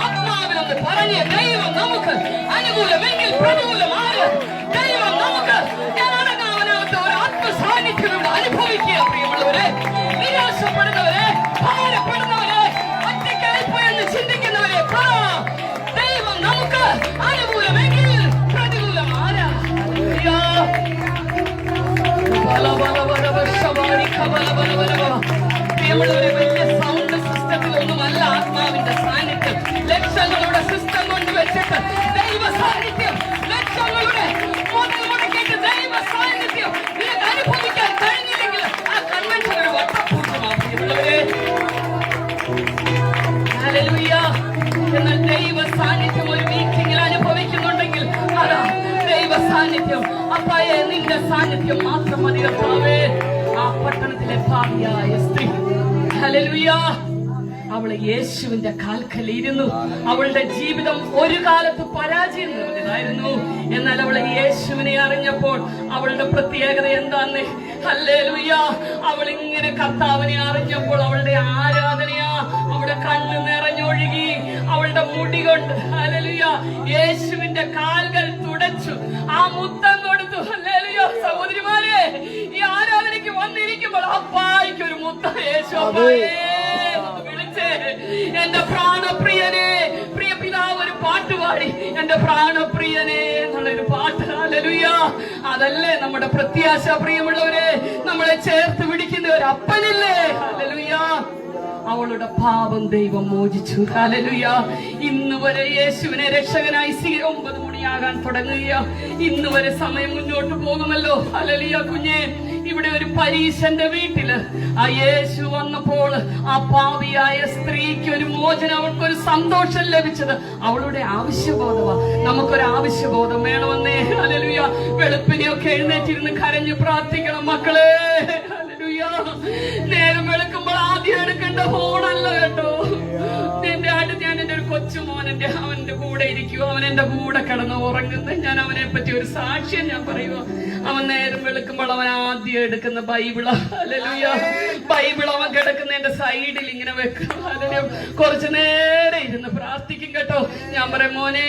ആത്മാവിലൊന്ന് പറഞ്ഞേ, ദൈവം നമുക്ക് അനുകൂലമെങ്കിൽ പ്രതികൂലമാണ്. ദൈവം നമുക്ക് ഞാനടങ്ങാവനാത്ത ഒരു ആത്മസാന്നിധ്യത്തോട് അനുഭവിക്കുക. പ്രിയമുള്ളവരെ, നിരാശപ്പെടുന്നവരെ, ഭാരപ്പെടുന്നവരെ, ഒറ്റയ്ക്കായിപ്പോയെന്ന് ചിന്തിക്കുന്നവരെ, ദൈവം നമുക്ക് അനുകൂലമെങ്കിൽ പ്രതികൂലമാരാ. പ്രിയമുള്ളവരെ, വലിയ സൗണ്ട് സിസ്റ്റത്തിലൊന്നുമല്ല ആത്മാവിന്റെ സാന്നിധ്യം. ലക്ഷങ്ങളുടെ സിസ്റ്റം കൊണ്ട് വെച്ചിട്ട് ദൈവ സാന്നിധ്യം, ലക്ഷങ്ങളുടെ മുതൽ മുടക്കിയിട്ട് ദൈവ സാന്നിധ്യം നിനക്ക് അനുഭവിക്കാൻ കഴിഞ്ഞില്ലെങ്കിൽ ആ കൺവെൻഷൻ ഒരു വട്ടപൂജ്യമാണ്. പ്രിയമുള്ളവരെ, ഹല്ലേലൂയ. എന്നാൽ ദൈവ സാന്നിധ്യം ഒരു മീറ്റിംഗിൽ അനുഭവിക്കുന്നുണ്ടെങ്കിൽ അതാ ദൈവ സാന്നിധ്യം. അപ്പായെ, നിന്റെ സാന്നിധ്യം മാത്രം മതി കർത്താവേ. ആ പട്ടണത്തിലെ ഭാവിയായ സ്ത്രീ, ഹല്ലേലൂയ, അവള് യേശുവിന്റെ കാൽക്കലിരുന്നു. അവളുടെ ജീവിതം ഒരു കാലത്ത് പരാജയം നിറഞ്ഞതായിരുന്നു. എന്നാൽ അവള് യേശുവിനെ അറിഞ്ഞപ്പോൾ അവളുടെ പ്രത്യേകത എന്താന്ന്, ഹല്ലേലൂയ, അവൾ ഇങ്ങനെ കർത്താവിനെ അറിഞ്ഞപ്പോൾ അവളുടെ ആരാധനയാ. അവളുടെ കണ്ണ് നിറഞ്ഞൊഴുകി, അവളുടെ മുടി കൊണ്ട്, ഹല്ലേലൂയ, യേശുവിന്റെ കാൽകൾ തുടച്ചു, ആ മുത്തം കൊടുത്തു. ഹല്ലേലൂയ. സഹോദരിമാരെ, ഈ ആരാധനയ്ക്ക് വന്നിരിക്കുമ്പോൾ അപ്പായിക്ക് ഒരു മുത്തം യേശു അപ്പായേ വിളിച്ചേ. എന്റെ പ്രാണപ്രിയനെ, പ്രിയ പിതാവ് ഒരു പാട്ട് പാടി, എന്റെ പ്രാണപ്രിയനെ എന്നുള്ളൊരു പാട്ട്. ഹല്ലേലൂയ. അതല്ലേ നമ്മുടെ പ്രത്യാശ. പ്രിയമുള്ളവരെ, നമ്മളെ ചേർത്ത് പിടിക്കുന്ന ഒരു അപ്പനില്ലേ. ഹല്ലേലൂയ. അവളുടെ പാപം ദൈവം മോചിച്ചു. ഹല്ലേലൂയ. ഇന്ന് വരെ യേശുവിനെ രക്ഷകനായി 9 മണിയാകാൻ തുടങ്ങുക. ഇന്ന് വരെ സമയം മുന്നോട്ട് പോകുമല്ലോ. ഹല്ലേലൂയ. കുഞ്ഞെ, ഇവിടെ ഒരു പരീശന്റെ വീട്ടില് ആ യേശു വന്നപ്പോൾ ആ പാപിയായ സ്ത്രീക്ക് ഒരു മോചനം, അവൾക്കൊരു സന്തോഷം ലഭിച്ചത് അവളുടെ ആവശ്യബോധമാ. നമുക്കൊരു ആവശ്യബോധം വേണമെന്നേ. ഹല്ലേലൂയ. വെളുപ്പിനെയൊക്കെ എഴുന്നേറ്റിരുന്ന് കരഞ്ഞു പ്രാർത്ഥിക്കണം മക്കളെ. ഹല്ലേലൂയ. നേരം വെളുക്കുമ്പോൾ ആദ്യം എടുക്കേണ്ട ഫോണല്ല കേട്ടോ. എന്റെ അടുത്ത് ഞാൻ എന്റെ ഒരു കൊച്ചുമോൻ അവന്റെ കൂടെ ഇരിക്കുവോ, അവൻ എന്റെ കൂടെ കിടന്ന് ഉറങ്ങുന്നത്. ഞാൻ അവനെ പറ്റി ഒരു സാക്ഷ്യം ഞാൻ പറയുക. അവൻ നേരം വെളുക്കുമ്പോൾ അവൻ ആദ്യം എടുക്കുന്ന ബൈബിള്. ഹല്ലേലൂയ. ബൈബിൾ അവൻ കിടക്കുന്ന എന്റെ സൈഡിൽ ഇങ്ങനെ വെക്കും. ഹല്ലേലൂയ. കുറച്ചു നേരം ഇരുന്ന് പ്രാർത്ഥിക്കും കേട്ടോ. ഞാൻ പറയും, മോനെ,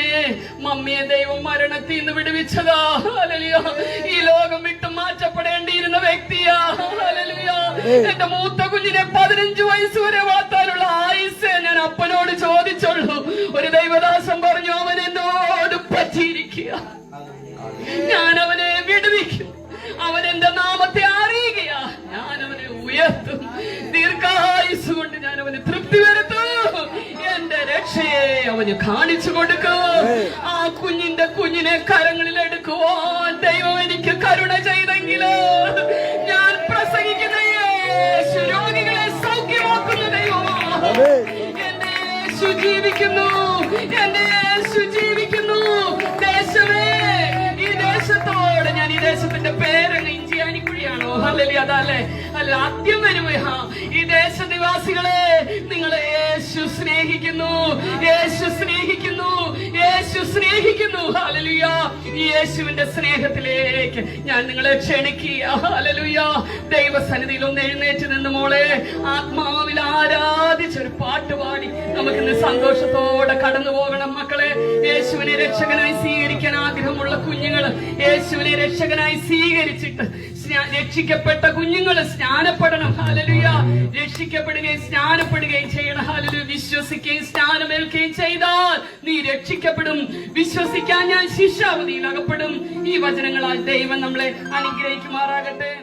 മമ്മിയെ ദൈവം മരണത്തിൽ നിന്ന് വിടുവിച്ചതാ. ഹല്ലേലൂയ. ഈ ലോകം വിട്ടു മാറ്റപ്പെടേണ്ടിയിരുന്ന വ്യക്തിയാ. ഹല്ലേലൂയ. എന്റെ മൂത്ത കുഞ്ഞിനെ 15 വയസ്സ് വരെ വളർത്താനുള്ള ആയുസ് ഞാൻ അപ്പനോട് ചോദിച്ചുള്ളൂ. ഒരു ദൈവദാസൻ പറഞ്ഞു, അവൻ എന്നോട് പറ്റിയിരിക്കുക, ഞാൻ അവനെ വിടുവിക്കും, അവൻ എന്റെ നാമത്തെ അറിയുകയാ, ഞാൻ അവനെ ഉയർത്തും, ദീർഘായുസ് കൊണ്ട് ഞാൻ അവന് തൃപ്തി വരുത്തും, എന്റെ രക്ഷയെ അവന് കാണിച്ചു കൊടുക്കും. ആ കുഞ്ഞിനെ കരങ്ങളിൽ എടുക്കുവാൻ ദൈവം എനിക്ക് കരുണ ചെയ്തെങ്കിലോ, ഞാൻ പ്രസംഗിക്കുന്ന യേശു രോഗികളെ സൗഖ്യമാക്കുന്ന ദൈവമാണ്. എന്റെ യേശു ജീവിക്കുന്നു, എന്റെ യേശു ജീവിക്കുന്നു. ദേശമേ, ഈ ദേശത്തോട് ഞാൻ, ഈ ദേശത്തിന്റെ പേരങ്ങ് ഇഞ്ചിയാനിക്കുഴിയാണോ? ഹല്ലേലൂയ. അതല്ലേ അല്ല, ആദ്യം വരുമോ? ഈ ദേശനിവാസികളെ, നിങ്ങളെ യേശു സ്നേഹിക്കുന്നു, യേശു സ്നേഹിക്കുന്നു, യേശു സ്നേഹിക്കുന്നു. ഹല്ലേലൂയ. ഈ യേശുവിന്റെ സ്നേഹത്തിലേക്ക് ഞാൻ നിങ്ങളെ ക്ഷണിക്കുക. ഹല്ലേലൂയ. ദൈവസന്നിധിയിൽ ഒന്ന് എഴുന്നേറ്റ് നിന്ന് മോളെ, ആത്മാവിൽ ആരാധിച്ചൊരു പാട്ട് പാടി നമുക്കിന്ന് സന്തോഷത്തോടെ കടന്നു പോകണം. മക്കളെ, യേശുവിനെ രക്ഷകനായി സ്വീകരിക്കാൻ ആഗ്രഹമുള്ള കുഞ്ഞുങ്ങൾ, യേശുവിനെ രക്ഷകനായി സ്വീകരിച്ചിട്ട് രക്ഷിക്കപ്പെട്ട കുഞ്ഞുങ്ങൾ സ്നാനപ്പെടണം. ഹല്ലേലൂയ. രക്ഷിക്കപ്പെടുകയും സ്നാനപ്പെടുകയും ചെയ്യണം. ഹല്ലേലൂയ. വിശ്വസിക്കുകയും സ്നാനമേൽക്കുകയും ചെയ്താൽ നീ രക്ഷിക്കപ്പെടും. വിശ്വസിക്കാൻ ഞാൻ ശിക്ഷാവധിയിൽ അകപ്പെടും. ഈ വചനങ്ങളാൽ ദൈവം നമ്മളെ അനുഗ്രഹിക്കുമാറാകട്ടെ.